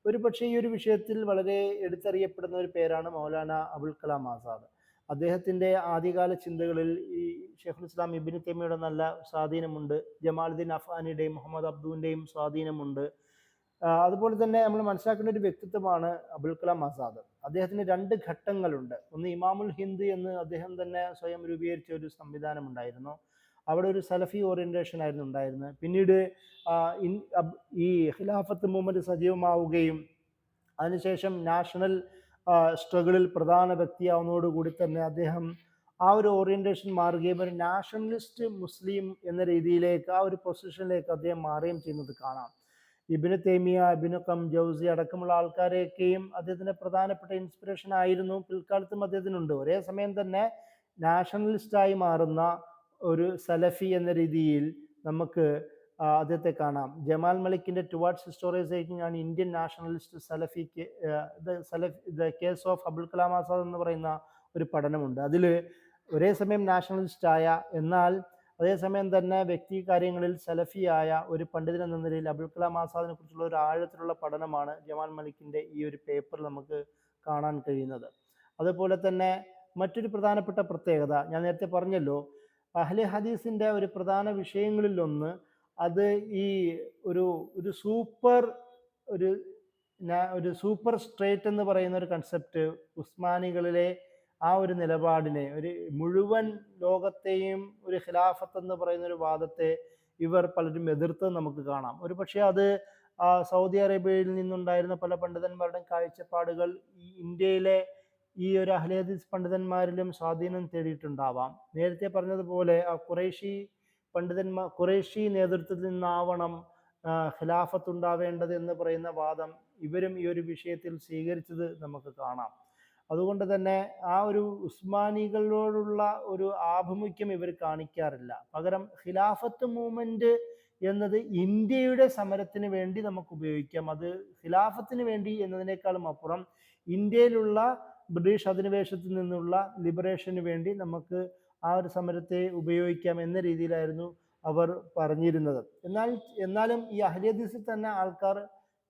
ഒരുപക്ഷെ ഈ ഒരു വിഷയത്തിൽ വളരെ എടുത്തറിയപ്പെടുന്ന ഒരു പേരാണ് മൗലാന അബുൽ കലാം ആസാദ്. അദ്ദേഹത്തിൻ്റെ ആദ്യകാല ചിന്തകളിൽ ഈ ഷെയ്ഖുൽ ഇസ്ലാം ഇബ്നു തൈമിയയുടെ നല്ല സ്വാധീനമുണ്ട്, ജമാലുദ്ദീൻ അഫ്ഗാനിയുടെയും മുഹമ്മദ് അബ്ദുവിൻ്റെയും സ്വാധീനമുണ്ട്. അതുപോലെ തന്നെ നമ്മൾ മനസ്സിലാക്കേണ്ട ഒരു വ്യക്തിത്വമാണ് അബുൽ കലാം ആസാദ്. അദ്ദേഹത്തിന് രണ്ട് ഘട്ടങ്ങളുണ്ട്. ഒന്ന് ഇമാമുൽ ഹിന്ദ് എന്ന് അദ്ദേഹം തന്നെ സ്വയം രൂപീകരിച്ച ഒരു സംവിധാനം ഉണ്ടായിരുന്നു, അവിടെ ഒരു സലഫി ഓറിയന്റേഷൻ ആയിരുന്നു ഉണ്ടായിരുന്നത്. പിന്നീട് ഈ ഖിലാഫത്ത് മൂവ്മെന്റ് സജീവമാവുകയും അതിനുശേഷം നാഷണൽ സ്ട്രഗിളിൽ പ്രധാന വ്യക്തിയാവുന്നതോടുകൂടി തന്നെ അദ്ദേഹം ആ ഒരു ഓറിയന്റേഷൻ മാറുകയും ഒരു നാഷണലിസ്റ്റ് മുസ്ലിം എന്ന രീതിയിലേക്ക് ആ ഒരു പൊസിഷനിലേക്ക് അദ്ദേഹം മാറുകയും ചെയ്യുന്നത് കാണാം. ഇബ്നു തൈമിയ, ഇബ്നു ഖം ജൗസി അടക്കമുള്ള ആൾക്കാരെയൊക്കെയും അദ്ദേഹത്തിന്റെ പ്രധാനപ്പെട്ട ഇൻസ്പിറേഷൻ ആയിരുന്നു, പിൽക്കാലത്തും അദ്ദേഹത്തിനുണ്ട്. ഒരേ സമയം തന്നെ നാഷണലിസ്റ്റായി മാറുന്ന ഒരു സലഫി എന്ന രീതിയിൽ നമുക്ക് അദ്ദേഹത്തെ കാണാം. ജമാൽ മലിക്കിന്റെ ടുവാർഡ്സ് ഹിസ്റ്റോറൈസേഷൻ ആണ് ഇന്ത്യൻ നാഷണലിസ്റ്റ് സലഫിക്ക് the case of Abul Kalam Azad എന്ന് പറയുന്ന ഒരു പഠനമുണ്ട്. അതിൽ ഒരേ സമയം നാഷണലിസ്റ്റായ എന്നാൽ അതേസമയം തന്നെ വ്യക്തി കാര്യങ്ങളിൽ സലഫിയായ ഒരു പണ്ഡിതൻ എന്ന നിലയിൽ അബുൽ കലാം ആസാദിനെ കുറിച്ചുള്ള ഒരു ആഴത്തിലുള്ള പഠനമാണ് ജമാൽ മലിക്കിന്റെ ഈ ഒരു പേപ്പറിൽ നമുക്ക് കാണാൻ കഴിയുന്നത്. അതുപോലെ തന്നെ മറ്റൊരു പ്രധാനപ്പെട്ട പ്രത്യേകത ഞാൻ നേരത്തെ പറഞ്ഞല്ലോ, അഹ്ലെ ഹദീസിന്റെ ഒരു പ്രധാന വിഷയങ്ങളിലൊന്ന് അത് ഈ ഒരു സൂപ്പർ സ്ട്രേറ്റ് എന്ന് പറയുന്ന ഒരു കൺസെപ്റ്റ് ഉസ്മാനികളിലെ ആ ഒരു നിലപാടിനെ, ഒരു മുഴുവൻ ലോകത്തെയും ഒരു ഖിലാഫത്ത് എന്ന് പറയുന്ന ഒരു വാദത്തെ ഇവർ പലരും എതിർത്ത് നമുക്ക് കാണാം. ഒരു പക്ഷേ അത് സൗദി അറേബ്യയിൽ നിന്നുണ്ടായിരുന്ന പല പണ്ഡിതന്മാരുടെയും കാഴ്ചപ്പാടുകൾ ഈ ഇന്ത്യയിലെ ഈ ഒരു അഹ്ലെ ഹദീസ് പണ്ഡിതന്മാരിലും സ്വാധീനം തേടിയിട്ടുണ്ടാവാം. നേരത്തെ പറഞ്ഞതുപോലെ ഖുറൈശി നേതൃത്വത്തിൽ നിന്നാവണം ഖിലാഫത്ത് ഉണ്ടാവേണ്ടത് എന്ന് പറയുന്ന വാദം ഇവരും ഈ ഒരു വിഷയത്തിൽ സ്വീകരിച്ചത് നമുക്ക് കാണാം. അതുകൊണ്ട് തന്നെ ആ ഒരു ഉസ്മാനികളോടുള്ള ഒരു ആഭിമുഖ്യം ഇവർ കാണിക്കാറില്ല. പകരം ഖിലാഫത്ത് മൂവ്മെന്റ് എന്നത് ഇന്ത്യയുടെ സമരത്തിന് വേണ്ടി നമുക്ക് ഉപയോഗിക്കാം, അത് ഖിലാഫത്തിന് വേണ്ടി എന്നതിനേക്കാളും അപ്പുറം ഇന്ത്യയിലുള്ള ബ്രിട്ടീഷ് അധിനിവേശത്തിൽ നിന്നുള്ള ലിബറേഷന് വേണ്ടി നമുക്ക് ആ ഒരു സമരത്തെ ഉപയോഗിക്കാം എന്ന രീതിയിലായിരുന്നു അവർ പറഞ്ഞിരുന്നത്. എന്നാലും ഈ അഹ്ലെ ഹദീസിൽ തന്നെ ആൾക്കാർ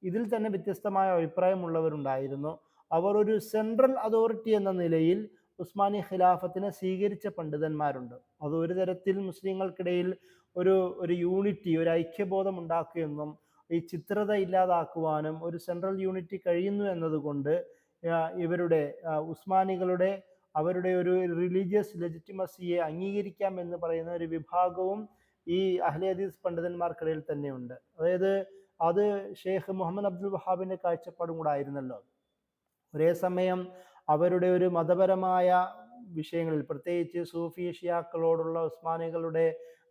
ഇതിൽ തന്നെ വ്യത്യസ്തമായ അഭിപ്രായമുള്ളവരുണ്ടായിരുന്നു. അവർ ഒരു സെൻട്രൽ അതോറിറ്റി എന്ന നിലയിൽ ഉസ്മാനി ഖിലാഫത്തിനെ സ്വീകരിച്ച പണ്ഡിതന്മാരുണ്ട്. അത് ഒരു തരത്തിൽ മുസ്ലിങ്ങൾക്കിടയിൽ ഒരു യൂണിറ്റി, ഒരു ഐക്യബോധം ഉണ്ടാക്കുകയെന്നും ഈ ചിത്രത ഇല്ലാതാക്കുവാനും ഒരു സെൻട്രൽ യൂണിറ്റി കഴിയുന്നു എന്നതുകൊണ്ട് ഇവരുടെ ഉസ്മാനികളുടെ അവരുടെ ഒരു റിലീജിയസ് ലെജിറ്റിമസിയെ അംഗീകരിക്കാം എന്ന് പറയുന്ന ഒരു വിഭാഗവും ഈ അഹ്ലെ ഹദീസ് പണ്ഡിതന്മാർക്കിടയിൽ തന്നെയുണ്ട്. അതായത് അത് ഷെയ്ഖ് മുഹമ്മദ് അബ്ദുൽ വഹാബിന്റെ കാഴ്ചപ്പാടും കൂടെ ആയിരുന്നല്ലോ. ഒരേ സമയം അവരുടെ ഒരു മതപരമായ വിഷയങ്ങളിൽ, പ്രത്യേകിച്ച് സൂഫി ഷിയാക്കളോടുള്ള ഉസ്മാനികളുടെ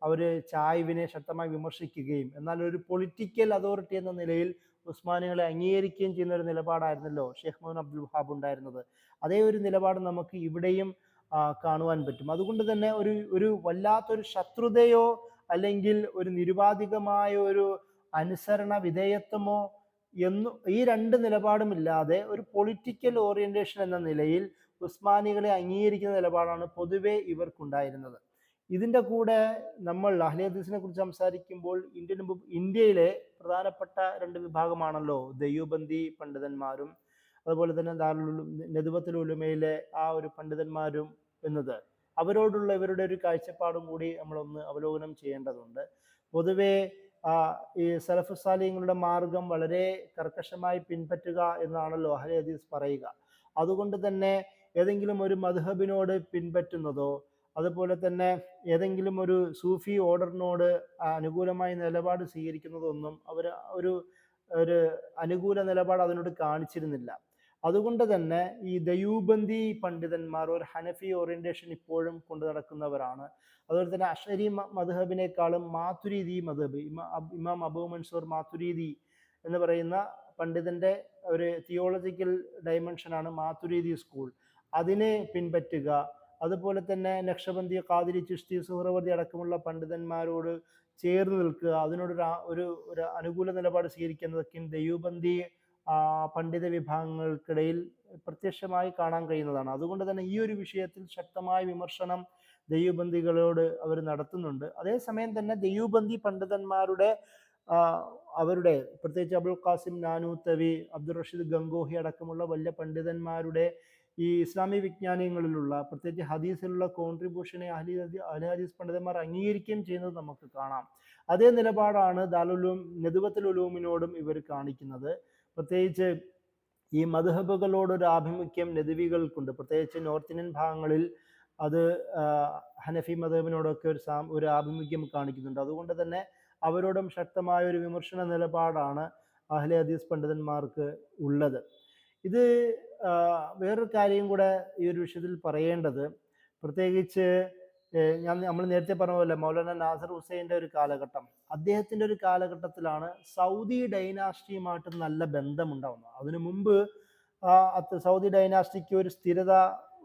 ഒരു ചായ്വിനെ ശക്തമായി വിമർശിക്കുകയും എന്നാൽ ഒരു പൊളിറ്റിക്കൽ അതോറിറ്റി എന്ന നിലയിൽ ഉസ്മാനികളെ അംഗീകരിക്കുകയും ചെയ്യുന്ന ഒരു നിലപാടായിരുന്നല്ലോ ഷെയ്ഖ് മുഹമ്മദ് അബ്ദുൽ വഹാബ് ഉണ്ടായിരുന്നത്. അതേ ഒരു നിലപാട് നമുക്ക് ഇവിടെയും കാണുവാൻ പറ്റും. അതുകൊണ്ട് തന്നെ ഒരു വല്ലാത്തൊരു ശത്രുതയോ അല്ലെങ്കിൽ ഒരു നിരുപാധികമായ ഒരു അനുസരണ വിധേയത്വമോ ഈ രണ്ട് നിലപാടുമില്ലാതെ ഒരു പൊളിറ്റിക്കൽ ഓറിയന്റേഷൻ എന്ന നിലയിൽ ഉസ്മാനികളെ അംഗീകരിക്കുന്ന നിലപാടാണ് പൊതുവെ ഇവർക്കുണ്ടായിരുന്നത്. ഇതിൻ്റെ കൂടെ നമ്മൾ അഹ്ലെ ഹദീസിനെ കുറിച്ച് സംസാരിക്കുമ്പോൾ ഇന്ത്യയിലെ പ്രധാനപ്പെട്ട രണ്ട് വിഭാഗമാണല്ലോ ദെയ്യൂബന്ദി പണ്ഡിതന്മാരും അതുപോലെ തന്നെ നദ്വത്തുൽ ഉലമയിലെ ആ ഒരു പണ്ഡിതന്മാരും എന്നത്. അവരോടുള്ള ഇവരുടെ ഒരു കാഴ്ചപ്പാടും കൂടി നമ്മളൊന്ന് അവലോകനം ചെയ്യേണ്ടതുണ്ട്. പൊതുവെ ഈ സലഫ് സാലിഹ്യങ്ങളുടെ മാർഗം വളരെ കർക്കശമായി പിൻപറ്റുക എന്നാണല്ലോ അഹ്ലെ ഹദീസ് പറയുക. അതുകൊണ്ട് തന്നെ ഏതെങ്കിലും ഒരു മദ്ഹബിനോട് പിൻപറ്റുന്നതോ അതുപോലെ തന്നെ ഏതെങ്കിലും ഒരു സൂഫി ഓർഡറിനോട് അനുകൂലമായ നിലപാട് സ്വീകരിക്കുന്നതൊന്നും അവർ ഒരു അനുകൂല നിലപാട് അതിനോട് കാണിച്ചിരുന്നില്ല. അതുകൊണ്ട് തന്നെ ഈ ദയൂബന്ദി പണ്ഡിതന്മാർ ഒരു ഹനഫി ഓറിയന്റേഷൻ ഇപ്പോഴും കൊണ്ടു നടക്കുന്നവരാണ്. അതുപോലെ തന്നെ അഷരി മദ്ഹബിനേക്കാളും മാതുരീദി മദ്ഹബ്, ഇമാം അബൂ മൻസൂർ മാതുരീദി എന്ന് പറയുന്ന പണ്ഡിതന്റെ ഒരു തിയോളജിക്കൽ ഡയമെൻഷനാണ് മാതുരീദി സ്കൂൾ. അതിനെ പിൻപറ്റുക, അതുപോലെ തന്നെ നക്ഷബന്ദി, ഖാദിരി, ചിശ്തി, സുഹ്റവർദി അടക്കമുള്ള പണ്ഡിതന്മാരോട് ചേർന്ന് നിൽക്കുക, അതിനോട് ഒരു അനുകൂല നിലപാട് സ്വീകരിക്കുന്നതൊക്കെയും ദയൂബന്ദി പണ്ഡിത വിഭാഗങ്ങൾക്കിടയിൽ പ്രത്യക്ഷമായി കാണാൻ കഴിയുന്നതാണ്. അതുകൊണ്ട് തന്നെ ഈ ഒരു വിഷയത്തിൽ ശക്തമായ വിമർശനം ദയൂബന്ദികളോട് അവർ നടത്തുന്നുണ്ട്. അതേസമയം തന്നെ ദയൂബന്ദി പണ്ഡിതന്മാരുടെ അവരുടെ പ്രത്യേകിച്ച് അബുൽ ഖാസിം നാനൂത്തവി, അബ്ദുൾ റഷീദ് ഗംഗോഹി അടക്കമുള്ള വലിയ പണ്ഡിതന്മാരുടെ ഈ ഇസ്ലാമിക വിജ്ഞാനങ്ങളിലുള്ള പ്രത്യേകിച്ച് ഹദീസിലുള്ള കോൺട്രിബ്യൂഷനെ അഹ്ലെ ഹദീസ് പണ്ഡിതന്മാർ അംഗീകരിക്കുകയും ചെയ്യുന്നത് നമുക്ക് കാണാം. അതേ നിലപാടാണ് നദ്വത്തുൽ ഉലൂമിനോടും ഇവർ കാണിക്കുന്നത്. പ്രത്യേകിച്ച് ഈ മദ്ഹബുകളോടൊരു ആഭിമുഖ്യം നദ്വികൾക്കുണ്ട്. പ്രത്യേകിച്ച് നോർത്ത് ഇന്ത്യൻ ഭാഗങ്ങളിൽ അത് ഹനഫി മദ്ഹബിനോടൊക്കെ ഒരു ആഭിമുഖ്യം കാണിക്കുന്നുണ്ട്. അതുകൊണ്ട് തന്നെ അവരോടും ശക്തമായ ഒരു വിമർശന നിലപാടാണ് അഹ്ലെ ഹദീസ് പണ്ഡിതന്മാർക്ക് ഉള്ളത്. ഇത് വേറൊരു കാര്യം കൂടെ ഈ ഒരു വിഷയത്തിൽ പറയേണ്ടത്, പ്രത്യേകിച്ച് നമ്മൾ നേരത്തെ പറഞ്ഞ പോലെ മൗലാന നാസർ ഹുസൈൻ്റെ ഒരു കാലഘട്ടം, അദ്ദേഹത്തിൻ്റെ ഒരു കാലഘട്ടത്തിലാണ് സൗദി ഡൈനാസ്റ്റിയുമായിട്ട് നല്ല ബന്ധമുണ്ടാവുന്നത്. അതിനു മുമ്പ് സൗദി ഡൈനാസ്റ്റിക്ക് ഒരു സ്ഥിരത,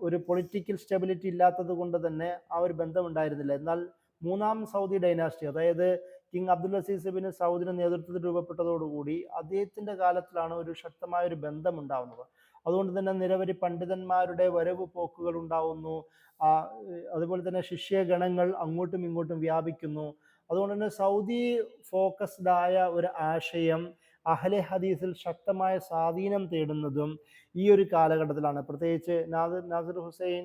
ഒരു പൊളിറ്റിക്കൽ സ്റ്റെബിലിറ്റി ഇല്ലാത്തത് കൊണ്ട് തന്നെ ആ ഒരു ബന്ധമുണ്ടായിരുന്നില്ല. എന്നാൽ മൂന്നാം സൗദി ഡൈനാസ്റ്റി, അതായത് കിങ് അബ്ദുൽ അസീസ് ബിൻ സൗദിന്റെ നേതൃത്വത്തിൽ രൂപപ്പെട്ടതോടുകൂടി അദ്ദേഹത്തിന്റെ കാലത്തിലാണ് ഒരു ശക്തമായ ഒരു ബന്ധം ഉണ്ടാവുന്നത്. അതുകൊണ്ട് തന്നെ നിരവധി പണ്ഡിതന്മാരുടെ വരവ് പോക്കുകൾ ഉണ്ടാവുന്നു. അതുപോലെ തന്നെ ശിഷ്യഗണങ്ങൾ അങ്ങോട്ടും ഇങ്ങോട്ടും വ്യാപിക്കുന്നു. അതുകൊണ്ട് തന്നെ സൗദി ഫോക്കസ്ഡ് ആയ ഒരു ആശയം അഹ്ലെ ഹദീസിൽ ശക്തമായ സ്വാധീനം തേടുന്നതും ഈ ഒരു കാലഘട്ടത്തിലാണ്. പ്രത്യേകിച്ച് നാസിർ ഹുസൈൻ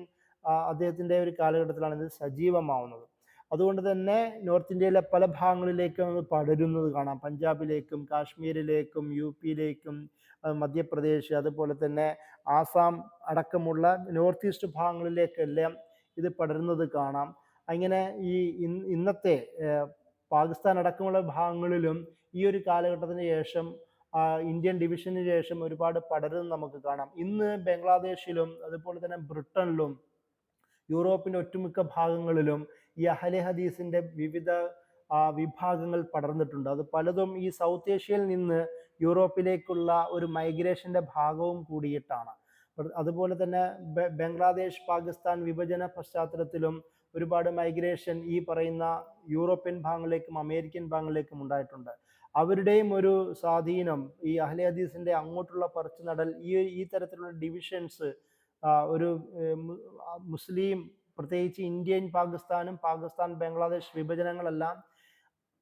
അദ്ദേഹത്തിൻ്റെ ഒരു കാലഘട്ടത്തിലാണ് ഇത് സജീവമാവുന്നത്. അതുകൊണ്ട് തന്നെ നോർത്ത് ഇന്ത്യയിലെ പല ഭാഗങ്ങളിലേക്കും അത് പടരുന്നത് കാണാം. പഞ്ചാബിലേക്കും കാശ്മീരിലേക്കും യു പിയിലേക്കും മധ്യപ്രദേശ് അതുപോലെ തന്നെ ആസാം അടക്കമുള്ള നോർത്ത് ഈസ്റ്റ് ഭാഗങ്ങളിലേക്കെല്ലാം ഇത് പടരുന്നത് കാണാം. അങ്ങനെ ഈ ഇന്നത്തെ പാകിസ്ഥാൻ അടക്കമുള്ള ഭാഗങ്ങളിലും ഈ ഒരു കാലഘട്ടത്തിന് ശേഷം ഇന്ത്യൻ ഡിവിഷന് ശേഷം ഒരുപാട് പടരുന്നത് നമുക്ക് കാണാം. ഇന്ന് ബംഗ്ലാദേശിലും അതുപോലെ തന്നെ ബ്രിട്ടനിലും യൂറോപ്പിൻ്റെ ഒട്ടുമിക്ക ഭാഗങ്ങളിലും ഈ അഹ്ലെ ഹദീസിൻ്റെ വിവിധ വിഭാഗങ്ങൾ പടർന്നിട്ടുണ്ട്. അത് പലതും ഈ സൗത്ത് ഏഷ്യയിൽ നിന്ന് യൂറോപ്പിലേക്കുള്ള ഒരു മൈഗ്രേഷൻ്റെ ഭാഗവും കൂടിയിട്ടാണ്. അതുപോലെ തന്നെ ബംഗ്ലാദേശ് പാകിസ്ഥാൻ വിഭജന പശ്ചാത്തലത്തിലും ഒരുപാട് മൈഗ്രേഷൻ ഈ പറയുന്ന യൂറോപ്യൻ ഭാഗങ്ങളിലേക്കും അമേരിക്കൻ ഭാഗങ്ങളിലേക്കും ഉണ്ടായിട്ടുണ്ട്. അവരുടെയും ഒരു സ്വാധീനം ഈ അഹ്ലെ ഹദീസിൻ്റെ അങ്ങോട്ടുള്ള പറിച്ചു നടൽ, ഈ തരത്തിലുള്ള ഡിവിഷൻസ്, ഒരു മുസ്ലിം പ്രത്യേകിച്ച് ഇന്ത്യൻ പാകിസ്ഥാനും പാകിസ്ഥാൻ ബംഗ്ലാദേശ് വിഭജനങ്ങളെല്ലാം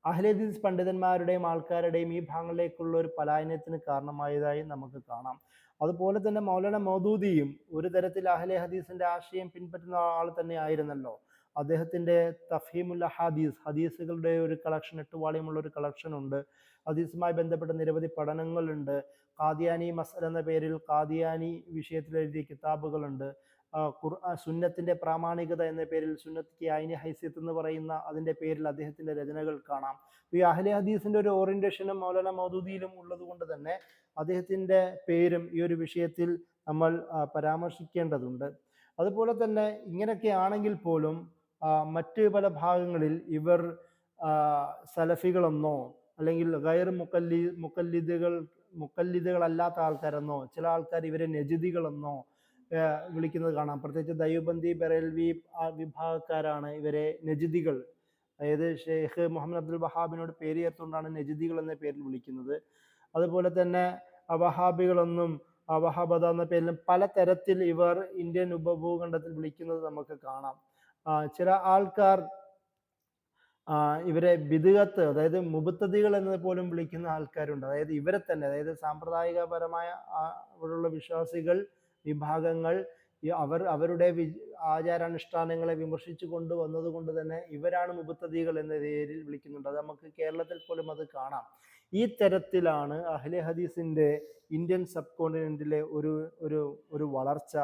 അഹ്ലെ ഹദീസ് പണ്ഡിതന്മാരുടെയും ആൾക്കാരുടെയും ഈ ഭാഗങ്ങളിലേക്കുള്ള ഒരു പലായനത്തിന് കാരണമായതായി നമുക്ക് കാണാം. അതുപോലെ തന്നെ മൗലാന മൗദൂദിയും ഒരു തരത്തിൽ അഹ്ലെ ഹദീസിന്റെ ആശയം പിൻപറ്റുന്ന ആൾ തന്നെ ആയിരുന്നല്ലോ. അദ്ദേഹത്തിന്റെ തഫ്ഹീമുൽ ഹദീസ്, ഹദീസുകളുടെ ഒരു കളക്ഷൻ, 8 വാള്യമുള്ള ഒരു കളക്ഷൻ ഉണ്ട്. ഹദീസുമായി ബന്ധപ്പെട്ട നിരവധി പഠനങ്ങളുണ്ട്. ഖാദിയാനി മസ്അല എന്ന പേരിൽ ഖാദിയാനി വിഷയത്തിൽ എഴുതിയ കിതാബുകളുണ്ട്. സുന്നത്തിന്റെ പ്രാമാണികത എന്ന പേരിൽ സുന്നത്ത് കി ഐനി ഹൈസിയത്ത് എന്ന് പറയുന്ന അതിന്റെ പേരിൽ അദ്ദേഹത്തിന്റെ രചനകൾ കാണാം. ഈ അഹ്ലെ ഹദീസിന്റെ ഒരു ഓറിയന്റേഷനും മൗലാന മൗദൂദിയിലും ഉള്ളത് കൊണ്ട് തന്നെ അദ്ദേഹത്തിന്റെ പേരും ഈ ഒരു വിഷയത്തിൽ നമ്മൾ പരാമർശിക്കേണ്ടതുണ്ട്. അതുപോലെ തന്നെ ഇങ്ങനെയൊക്കെ ആണെങ്കിൽ പോലും മറ്റ് പല ഭാഗങ്ങളിൽ ഇവർ സലഫികളെന്നോ അല്ലെങ്കിൽ ഗൈർ മുക്കല്ലിദുകളല്ലാത്ത ആൾക്കാരെന്നോ ചില ആൾക്കാർ ഇവരെ നജിദികളെന്നോ വിളിക്കുന്നത് കാണാം. പ്രത്യേകിച്ച് ദൈവബന്ദി ബറേൽവി വിഭാഗക്കാരാണ് ഇവരെ നജിദികൾ, അതായത് ഷെയ്ഖ് മുഹമ്മദ് അബ്ദുൽ വഹാബിനോട് പേര് ചേർത്തുകൊണ്ടാണ് നജിദികൾ എന്ന പേരിൽ വിളിക്കുന്നത്. അതുപോലെ തന്നെ വഹാബികളെന്നും വഹാബദ എന്ന പേരിലും പലതരത്തിൽ ഇവർ ഇന്ത്യൻ ഉപഭൂഖണ്ഡത്തിൽ വിളിക്കുന്നത് നമുക്ക് കാണാം. ചില ആൾക്കാർ ഇവരെ ബിദ്അത്ത്, അതായത് മുബത്തദികൾ എന്ന് പോലും വിളിക്കുന്ന ആൾക്കാരുണ്ട്. അതായത് ഇവരെ തന്നെ, അതായത് സാമ്പ്രദായികപരമായ അവിടെയുള്ള വിശ്വാസികൾ വിഭാഗങ്ങൾ അവരുടെ ആചാരാനുഷ്ഠാനങ്ങളെ വിമർശിച്ചു കൊണ്ടുവന്നത് കൊണ്ട് തന്നെ ഇവരാണ് മുബത്തദികൾ എന്ന പേരിൽ വിളിക്കുന്നുണ്ട്. അത് നമുക്ക് കേരളത്തിൽ പോലും അത് കാണാം. ഈ തരത്തിലാണ് അഹ്ലെ ഹദീസിന്റെ ഇന്ത്യൻ സബ് കോണ്ടിനെന്റിലെ ഒരു വളർച്ച.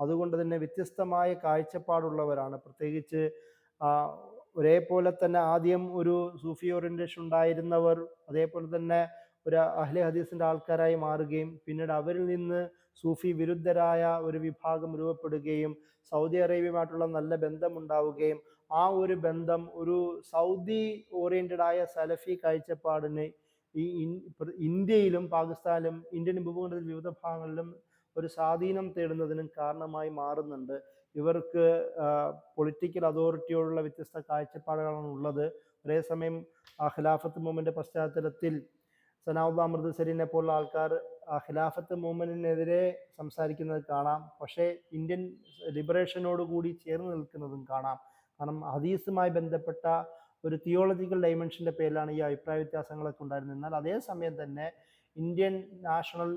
അതുകൊണ്ട് തന്നെ വ്യത്യസ്തമായ കാഴ്ചപ്പാടുള്ളവരാണ്. പ്രത്യേകിച്ച് ഒരേപോലെ തന്നെ ആദ്യം ഒരു സൂഫി ഓറിയന്റേഷൻ ഉണ്ടായിരുന്നവർ അതേപോലെ തന്നെ ഒരു അഹ്ലെ ഹദീസിന്റെ ആൾക്കാരായി മാറുകയും പിന്നീട് അവരിൽ നിന്ന് സൂഫി വിരുദ്ധരായ ഒരു വിഭാഗം രൂപപ്പെടുകയും സൗദി അറേബ്യയുമായിട്ടുള്ള നല്ല ബന്ധമുണ്ടാവുകയും ആ ഒരു ബന്ധം ഒരു സൗദി ഓറിയന്റഡ് ആയ സലഫി കാഴ്ചപ്പാടിന് ഈ ഇന്ത്യയിലും പാകിസ്ഥാനിലും ഇന്ത്യൻ ഉപഭൂഖണ്ഡത്തിൽ വിവിധ ഭാഗങ്ങളിലും ഒരു സ്വാധീനം തേടുന്നതിനും കാരണമായി മാറുന്നുണ്ട്. ഇവർക്ക് പൊളിറ്റിക്കൽ അതോറിറ്റിയോടുള്ള വ്യത്യസ്ത കാഴ്ചപ്പാടുകളാണ് ഉള്ളത്. അതേസമയം ഖിലാഫത്ത് മൂവ്മെന്റ് പശ്ചാത്തലത്തിൽ സനാഉല്ലാ അമൃത്സരിനെ പോലുള്ള ആൾക്കാർ ഖിലാഫത്ത് മൂവ്മെന്റിനെതിരെ സംസാരിക്കുന്നത് കാണാം. പക്ഷേ ഇന്ത്യൻ ലിബറേഷനോട് കൂടി ചേർന്ന് നിൽക്കുന്നതും കാണാം. കാരണം ഹദീസുമായി ബന്ധപ്പെട്ട ഒരു തിയോളജിക്കൽ ഡൈമെൻഷന്റെ പേരിലാണ് ഈ അഭിപ്രായ വ്യത്യാസങ്ങളൊക്കെ ഉണ്ടായിരുന്നത്. എന്നാൽ അതേസമയം തന്നെ ഇന്ത്യൻ നാഷണൽ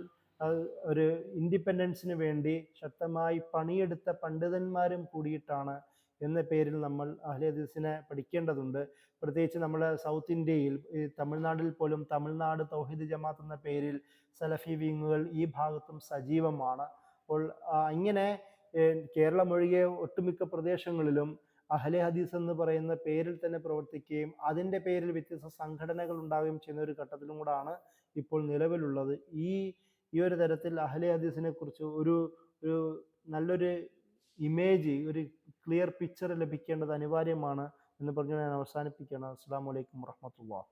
ഒരു ഇൻഡിപെൻഡൻസിന് വേണ്ടി ശക്തമായി പണിയെടുത്ത പണ്ഡിതന്മാരും കൂടിയിട്ടാണ് എന്ന പേരിൽ നമ്മൾ അഹ്ലെ ഹദീസിനെ പഠിക്കേണ്ടതുണ്ട്. പ്രത്യേകിച്ച് നമ്മുടെ സൗത്ത് ഇന്ത്യയിൽ തമിഴ്നാട്ടിൽ പോലും തമിഴ്നാട് തൗഹീദ് ജമാഅത്ത് എന്ന പേരിൽ സലഫി വിങ്ങുകൾ ഈ ഭാഗത്തും സജീവമാണ്. അപ്പോൾ ഇങ്ങനെ കേരളം ഒഴികെ ഒട്ടുമിക്ക പ്രദേശങ്ങളിലും അഹ്ലെ ഹദീസ് എന്ന് പറയുന്ന പേരിൽ തന്നെ പ്രവർത്തിക്കുകയും അതിൻ്റെ പേരിൽ വ്യത്യസ്ത സംഘടനകൾ ഉണ്ടാവുകയും ചെയ്യുന്ന ഒരു ഘട്ടത്തിലും കൂടാണ് ഇപ്പോൾ നിലവിലുള്ളത്. ഈ ഒരു തരത്തിൽ അഹ്ലെ ഹദീസിനെ കുറിച്ച് ഒരു നല്ലൊരു ഇമേജ്, ഒരു ക്ലിയർ പിക്ചർ ലഭിക്കേണ്ടത് അനിവാര്യമാണ് എന്ന് പറഞ്ഞ് ഞാൻ അവസാനിപ്പിക്കുകയാണ്. അസ്സലാമു അലൈക്കും വറഹ്മത്തുള്ളാഹി.